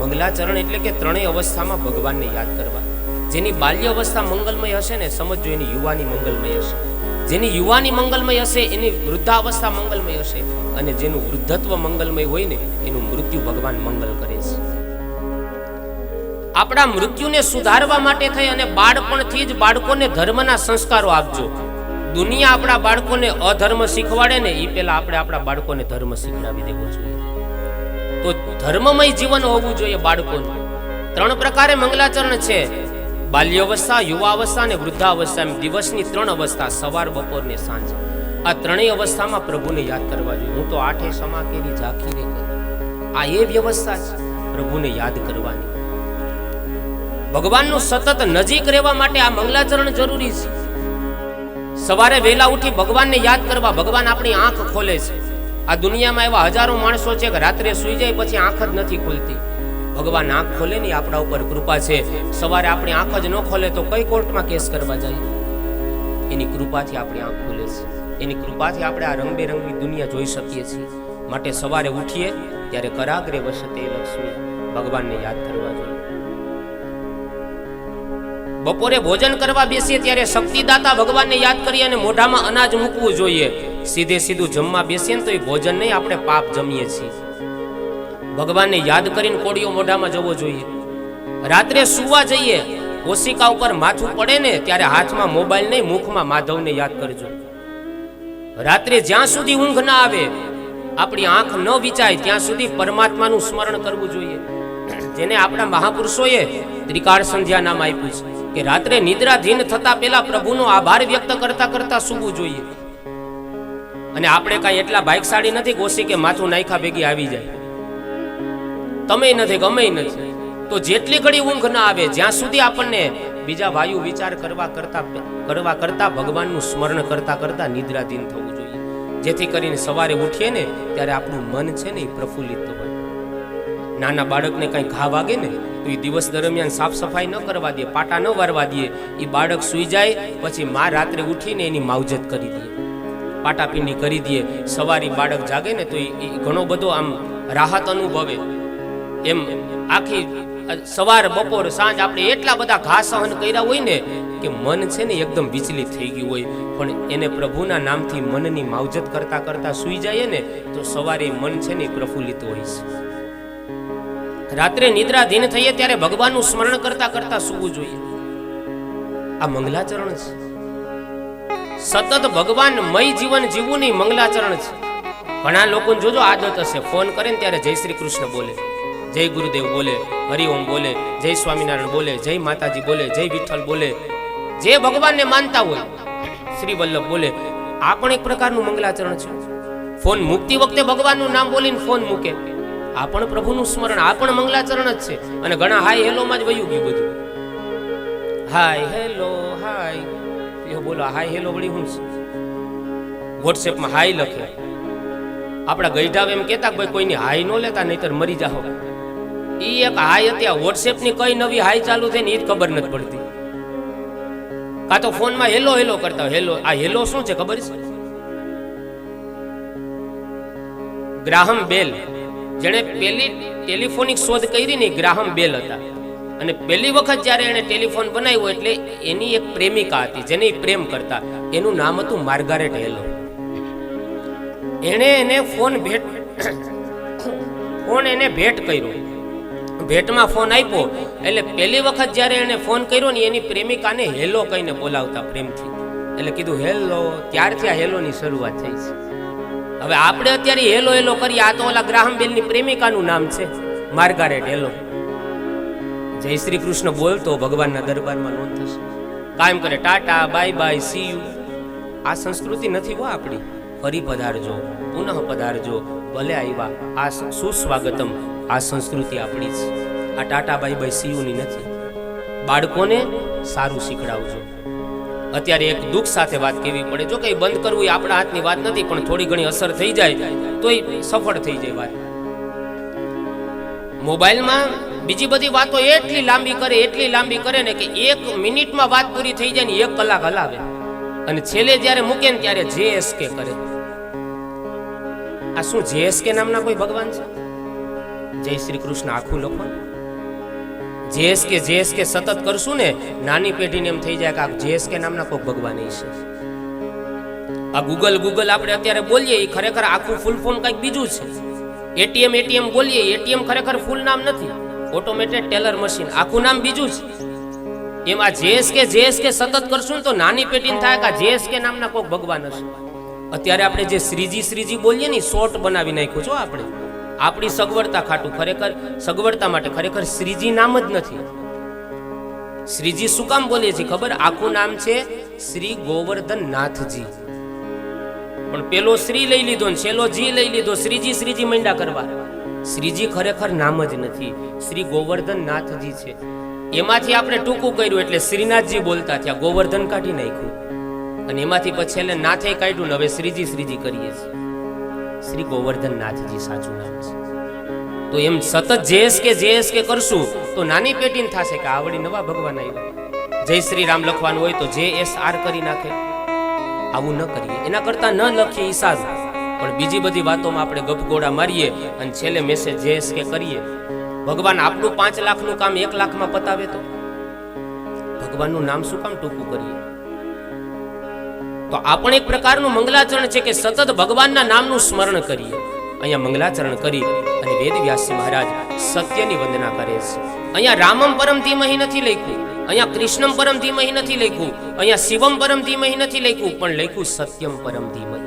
મંગલાચરણ એટલે કે 3 અવસ્થામાં ભગવાનને યાદ કરવા. જેની બાલ્ય અવસ્થા મંગલમય હશે ને સમજો એની યુવાની મંગલમય હશે, જેની યુવાની મંગલમય હશે એની વૃદ્ધાવસ્થા મંગલમય હશે, અને જેનું વૃદ્ધત્વ મંગલમય હોય ને એનું મૃત્યુ ભગવાન મંગલ કરે છે. આપણા મૃત્યુને સુધારવા માટે થઈ અને બાળપણથી જ બાળકોને ધર્મના સંસ્કારો આપજો. દુનિયા આપણા બાળકોને અધર્મ શીખવાડે ને એ પહેલા આપણે આપણા બાળકોને ધર્મ શીખડાવી દેવો જોઈએ. ધર્મમય જીવન હોવું જોઈએ બાળકોનું. 3 પ્રકારે મંગલાચરણ છે: બાલ્યાવસ્થા, યુવાવસ્થા અને વૃદ્ધાવસ્થા. એમ દિવસની 3 અવસ્થા, સવાર, બપોર ને સાંજ. આ 3 અવસ્થામાં પ્રભુને યાદ કરવા જોઈએ. હું તો 8 સમા કેરી ઝાંખી રે કરું. આ એ વ્યવસ્થા છે પ્રભુને યાદ કરવાની. ભગવાનનું સતત નજીક રહેવા માટે આ મંગલાચરણ જરૂરી છે. સવારે વહેલા ઉઠી ભગવાનને યાદ કરવા. ભગવાન આપણી આંખ ખોલે છે. આ દુનિયામાં એવા હજારો માણસો છે કે રાત્રે સૂઈ જાય પછી આંખ જ નથી ખુલતી. ભગવાન આંખ ખોલે ને આપણા ઉપર કૃપા છે. સવારે આપણી આંખ જ ન ખોલે તો કઈ કોર્ટમાં કેસ કરવા જાય? એની કૃપાથી આપણી આંખ ખુલે છે. એની કૃપાથી આપણે આ રંગબેરંગી દુનિયા જોઈ શકીએ છીએ. માટે સવારે ઉઠીએ ત્યારે કરાગ્રે વસતે લક્ષ્મી, ભગવાનને યાદ કરવા જોઈએ. બપોરે ભોજન કરવા બેસીએ ત્યારે શક્તિદાતા ભગવાનને યાદ કરીએ અને મોઢામાં અનાજ મૂકવું જોઈએ. સીધું જમવા બેસીએ ને તો એ ભોજન નહીં, આપણે પાપ જમીએ છીએ. ભગવાનને યાદ કરીને કોળીઓ મોઢામાં જવો જોઈએ. રાત્રે સુવા જઈએ, ઓશિકા ઉપર માથું પડે ને ત્યારે હાથમાં મોબાઈલ નહીં, મુખમાં માધવને યાદ કરજો. રાત્રે જ્યાં સુધી ઊંઘ ના આવે, આપણી આંખ ન વિચાય ત્યાં સુધી પરમાત્માનું સ્મરણ કરવું જોઈએ. જેને આપણા મહાપુરુષોએ ત્રિકાળ સંધ્યા નામ આપ્યું છે કે રાત્રે નિદ્રાધીન થતા પહેલા પ્રભુનો આભાર વ્યક્ત કરતા કરતા સૂવું જોઈએ. અને આપણે કાંઈ એટલા ભાગ્યશાળી નથી કે ઓછી કે માથું નાખ્યા ભેગી આવી જાય. તમે નથી, ગમે નથી. તો જેટલી ઘડી ઊંઘ ના આવે, જ્યાં સુધી આપણને બીજા વાયુ વિચાર કરવા કરતા ભગવાનનું સ્મરણ કરતા કરતા નિદ્રાધીન થવું જોઈએ. જેથી કરીને સવારે ઉઠીએ ને ત્યારે આપણું મન છે ને એ પ્રફુલ્લિત હોય. નાના બાળકને કંઈ ઘા વાગે ને તો એ દિવસ દરમિયાન સાફ સફાઈ ન કરવા દે, પાટા ન વારવા દે. એ બાળક સૂઈ જાય પછી માં રાત્રે ઉઠીને એની માવજત કરી દે, પાટાપીંડી કરી દે. સવારે બાળક જાગે ને તો એ ઘણો બધો આમ રાહત અનુભવે. એમ આખી સવાર, બપોર, સાંજ આપણે એટલા બધા ઘા સહન કર્યા હોય ને કે મન છે ને એકદમ વિચલિત થઈ ગયું હોય. પણ એને પ્રભુના નામથી મનની માવજત કરતા કરતા સૂઈ જાય ને તો સવારે મન છે ને પ્રફુલ્લિત હોય છે. રાત્રે નિદ્રાધીન થઈએ ત્યારે ભગવાનનું સ્મરણ કરતા કરતા સૂવું જોઈએ. આ મંગલાચરણ છે. સતત ભગવાનમય જીવન જીવવું નહીં, મંગલાચરણ છે. ઘણા લોકોને જોજો આદત હશે, ફોન કરે ને ત્યારે જય શ્રી કૃષ્ણ બોલે, જય ગુરુદેવ બોલે, હરિઓમ બોલે, જય સ્વામિનારાયણ બોલે, જય માતાજી બોલે, જય વિઠ્ઠલ બોલે. જે ભગવાનને માનતા હોય શ્રી વલ્લભ બોલે. આ પણ એક પ્રકારનું મંગલાચરણ છે. ફોન મૂકતી વખતે ભગવાનનું નામ બોલીને ફોન મૂકે, આ પણ પ્રભુનું સ્મરણ, આ પણ મંગલાચરણ જ છે. અને ઘણા હાય હેલોમાં જ વયું ગયું બધું. હાય હેલો, હાય બોલો. હાય હેલો વળી હું છે? વોટ્સએપમાં હાય લખે. આપણા ગઈઢાવ એમ કહેતા ભાઈ કોઈની હાય ન લેતા નહીતર મરી જાઓ. એ એક હાય હતી. આ વોટ્સએપની કઈ નવી હાય ચાલુ થઈ ને એ જ ખબર નથી પડતી. કાં તો ફોનમાં હેલો હેલો કરતા. હેલો, આ હેલો શું છે ખબર છે? ગ્રાહમ બેલ, જેણે પહેલી ટેલિફોનિક શોધ કરી ને ગ્રાહમ બેલ હતા. અને પહેલી વખત જ્યારે એણે ટેલિફોન બનાવ્યો એટલે એની એક પ્રેમિકા હતી જેને પ્રેમ કરતા. એનું નામ હતું માર્ગારેટ હેલો. એને ફોન એને ભેટ કર્યો. ભેટમાં ફોન આપ્યો એટલે પહેલી વખત જ્યારે એને ફોન કર્યો ને એની પ્રેમિકાને હેલો કહીને બોલાવતા પ્રેમથી. એટલે કીધું હેલો. ત્યારથી આ હેલોની શરૂઆત થઈ છે. હવે આપણે અત્યારે હેલો હેલો કરીએ. આ તો ઓલા ગ્રાહમ બેલની પ્રેમિકાનું નામ છે, માર્ગારેટ હેલો. જય શ્રી કૃષ્ણ બોલતો ભગવાનના દરબારમાં નોંધ થશે. કાયમ કરે Tata, bye bye, C you. આ સંસ્કૃતિ નથી હો આપણી. ફરી પધારજો, પુનઃ પધારજો, ભલે આવ્યા, આ સુસ્વાગતમ. આ સંસ્કૃતિ આપણી છે. આ ટાટા, બાય બાય, સી યુની નથી. બાળકોને સારું શીખડાવજો. અત્યારે એક દુઃખ સાથે વાત કેવી પડે. જો કે બંધ કરવું એ આપણા હાથની વાત નથી, પણ થોડી ઘણી અસર થઈ જાય તો એ સફળ થઈ જાય વાત. મોબાઈલમાં બીજી બધી વાતો એટલી લાંબી કરે ને કે 1 મિનિટમાં વાત પૂરી થઈ જાય ને 1 કલાક હલાવે. અને છેલ્લે જ્યારે મૂકે ને ત્યારે JSK કરે. આ શું JSK નામના કોઈ ભગવાન છે? જય શ્રી કૃષ્ણ આખું લખો. JSK સતત કરશું ને નાની પેઢીને એમ થઈ જાય કે આ JSK નામના કોઈ ભગવાન છે. આ ગૂગલ આપણે અત્યારે બોલીએ એ ખરેખર આખું ફૂલ ફોર્મ કંઈક બીજું છે. ATM બોલીએ, ATM ખરેખર ફૂલ નામ નથી, ઓટોમેટેડ ટેલર મશીન, આખું નામ બીજું છે. એમાં JSK સતત કરશું તો નાની પેઢીને થાય કે JSK નામના કોઈ ભગવાન હશે. અત્યારે આપણે જે શ્રીજી બોલીએ ને શોર્ટ બનાવી નાખ્યું છો આપણે. આપણી સગવડતા ખાટું, ખરેખર સગવડતા માટે ખરેખર શ્રીજી નામ જ નથી. શ્રીજી શું કામ બોલીએ છીએ ખબર? આખું નામ છે શ્રી ગોવર્ધન નાથજી, પણ પેલો શ્રી લઈ લીધો ને છેલ્લો જી લઈ લીધો, શ્રીજી શ્રીજી મંડા કરવા. શ્રીજી ખરેખર નામ જ નથી, શ્રી ગોવર્ધન નાથજી છે. એમાંથી આપણે ટૂંકું કર્યું એટલે શ્રીનાથજી બોલતા થયા, ગોવર્ધન કાઢી નાખ્યું અને એમાંથી પછી છેલ્લે નાથે કાઢ્યું ને હવે શ્રીજી શ્રીજી કરીએ છીએ. શ્રી ગોવર્ધન નાથજી સાચું નામ છે. તો એમ સતત જેએસ કે કરશું તો નાની પેટીને થશે કે આવડી નવા ભગવાન આવ્યા. જય શ્રી રામ લખવાનું હોય તો JSR કરી નાખે. આવું ન કરીએ, એના કરતા ન લખીએ ઈ સારું. પણ બીજી બધી વાતોમાં આપણે ગપગોળા મારીએ અને છેલ્લે મેસેજ JSK કરીએ. ભગવાન આપણું 5 લાખનું કામ 1 લાખમાં પતાવે તો ભગવાનનું નામ શું કામ ટૂંકું કરીએ? તો આ પણ એક પ્રકારનું મંગલાચરણ છે કે સતત ભગવાનના નામનું સ્મરણ કરીએ. અહીંયા મંગલાચરણ કરી અને વેદ વ્યાસજી મહારાજ સત્યની વંદના કરે છે. અહીંયા રામમ પરમ ધીમહિ નથી લખ્યું, અહીંયા કૃષ્ણમ પરમ ધીમહિ નથી લખ્યું, અહીંયા શિવમ પરમ ધીમહિ નથી લખ્યું, પણ લખ્યું સત્યમ પરમ ધીમહિ.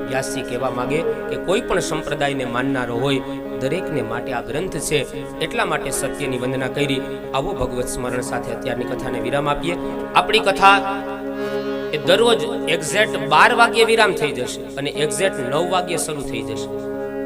વ્યાસજી કહેવા માંગે કે કોઈ પણ સંપ્રદાયને માનનારો હોય દરેકને માટે આ ગ્રંથ છે, એટલા માટે સત્યની વંદના કરી. આવો ભગવત સ્મરણ સાથે અત્યારની કથાને વિરામ આપીએ. આપણી કથા એ દરરોજ એક્ઝેક્ટ 12 વાગ્યે વિરામ થઈ જશે અને એક્ઝેક્ટ 9 વાગ્યે શરૂ થઈ જશે.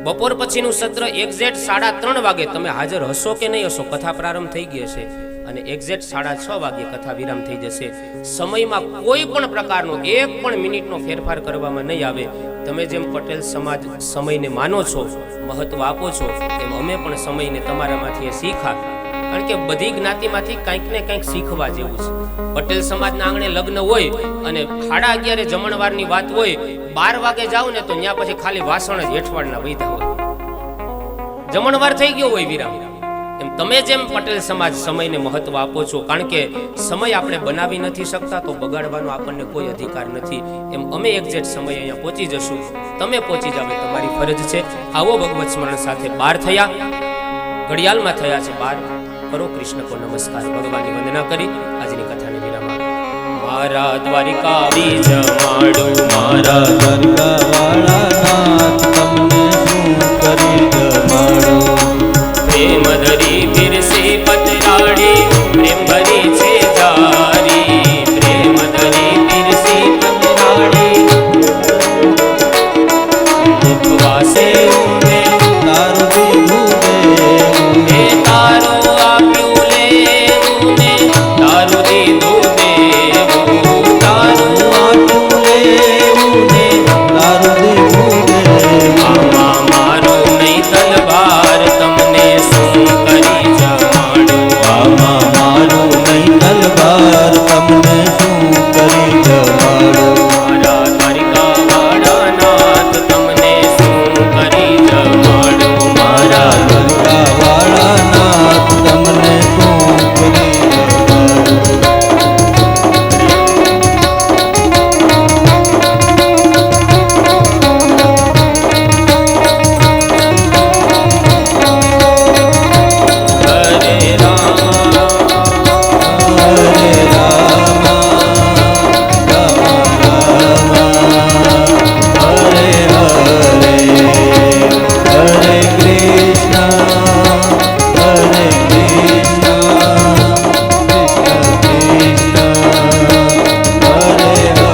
બપોર પછીનું સત્ર એક્ઝેક્ટ 3:30 વાગે તમે હાજર હશો કે નહીં હશો, કથા પ્રારંભ થઈ ગઈ હશે અને એક્ઝેક્ટ 6:30 વાગે કથા વિરામ થઈ જશે. સમયમાં કોઈ પણ પ્રકારનો 1 પણ મિનિટનો ફેરફાર કરવામાં નહીં આવે. તમે જેમ પટેલ સમાજ સમયને માનો છો, મહત્વ આપો છો, તેમ અમે પણ સમયને તમારામાંથી એ શીખા. કારણ કે બધી જ્ઞાતિમાંથી કંઈક ને કંઈક શીખવા જેવું છે. પટેલ સમાજના આંગણે લગ્ન હોય અને 11:30 જમણવારની વાત હોય, 12 વાગે જાવ ને તો ત્યાં પછી ખાલી વાસણ જ હેઠવાડના વૈધા હોય, જમણવાર થઈ ગયો હોય વિરામ. એમ તમે જેમ પટેલ સમાજ સમયને મહત્વ આપો છો, કારણ કે સમય આપણે બનાવી નથી શકતા તો બગાડવાનો આપણને કોઈ અધિકાર નથી. એમ અમે એક્ઝેક્ટ સમય અહીંયા પહોંચી જશું, તમે પહોંચી જાવ એ તમારી ફરજ છે. આવો ભગવત સ્મરણ સાથે 12 થયા, ઘડિયાળમાં થયા છે 12. કરો કૃષ્ણ કો નમસ્કાર, ભગવાનની વંદના કરી આજની કથાને વિરામ આપો. મારા દ્વારિકા બીજ માડો, મારા દ્વારકા વાળા નાથ તમને શું કરી જમાડો. પ્રેમ ધરી પીરસે પતરાડી, પ્રેમ ભરી છે જારી, પ્રેમ ધરી પીરસે પતરાડી, ઉપવાસે ઉમે તારું દીધું દેવું ને તારું આપ્યું લેવું ને તારું દીધું દેવું, તારું આટલું લેવું ને તારું દીધું દેવું. આમાં મારો નહીં તલવાર તમને શું કરી જમાડું, આમાં મારું નહીં તલવાર તમને શું કરી જમાડો. મારા દ્વારિકા વાળા નાથ તમને શું કરી જમાડું, મારા દ્વારકા વાળા નાથ તમને શું કરી જમાડો. હરે રામ હરે રામ રામ રામ હરે હરે, હરે કૃષ્ણ હરે કૃષ્ણ કૃષ્ણ કૃષ્ણ હરે હરે.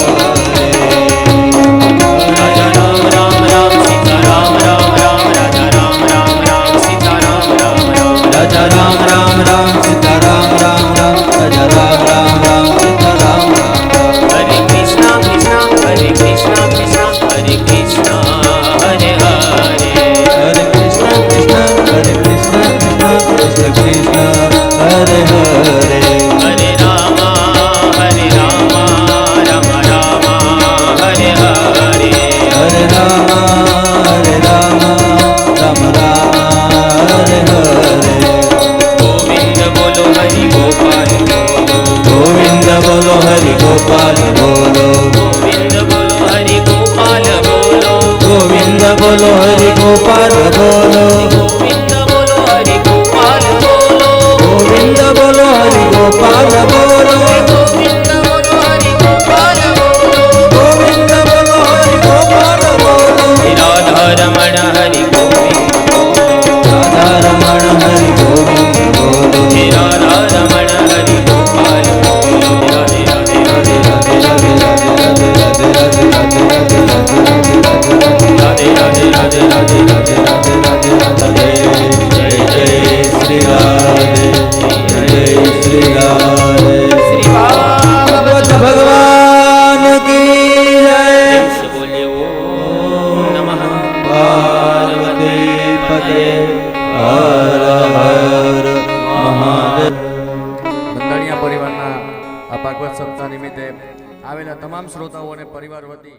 રાજા રામ રામ રામ સીતા રામ રામ રામ, રાજા રામ રામ રામ સીતા રામ રામ રામ, રાજા રામ રામ રામ સીતા રામ રામ રામ, રાજા રામ રામ રામ સીતા રામ રામ રામ. હરે કૃષ્ણ કૃષ્ણ હરે કૃષ્ણ કૃષ્ણ હરે કૃષ્ણ હરે હરે, હરે કૃષ્ણ કૃષ્ણ હરે કૃષ્ણ કૃષ્ણ કૃષ્ણ કૃષ્ણ હરે હરે. હરે રામ રામ રામ હરે હરે, હરે રામ રામ રામ હરે હરે. ગોવિંદ બોલો હરિ ગોપાલ બોલો, ગોવિંદ બોલો હરિ ગોપાલ બોલો, ગોવિંદ બોલો હરિ ગોપાલ બોલો, ગોવિંદ બોલો હરિ ગોપાલ બોલો, ગોવિંદ બોલો હરિ ગોપાલ બોલો, ગોવિંદ બોલો હરિ ગોપાલ બોલો, ગોવિંદ બોલો હરિ ગોપાલ બોલો, ગોવિંદ બોલો હરિ ગોપાલ બોલો. રાધા રમણ હરિ ગોવિંદ બોલો. આ ભાગવત સપ્તાહ નિમિત્તે આવેલા તમામ શ્રોતાઓ અને પરિવાર વતી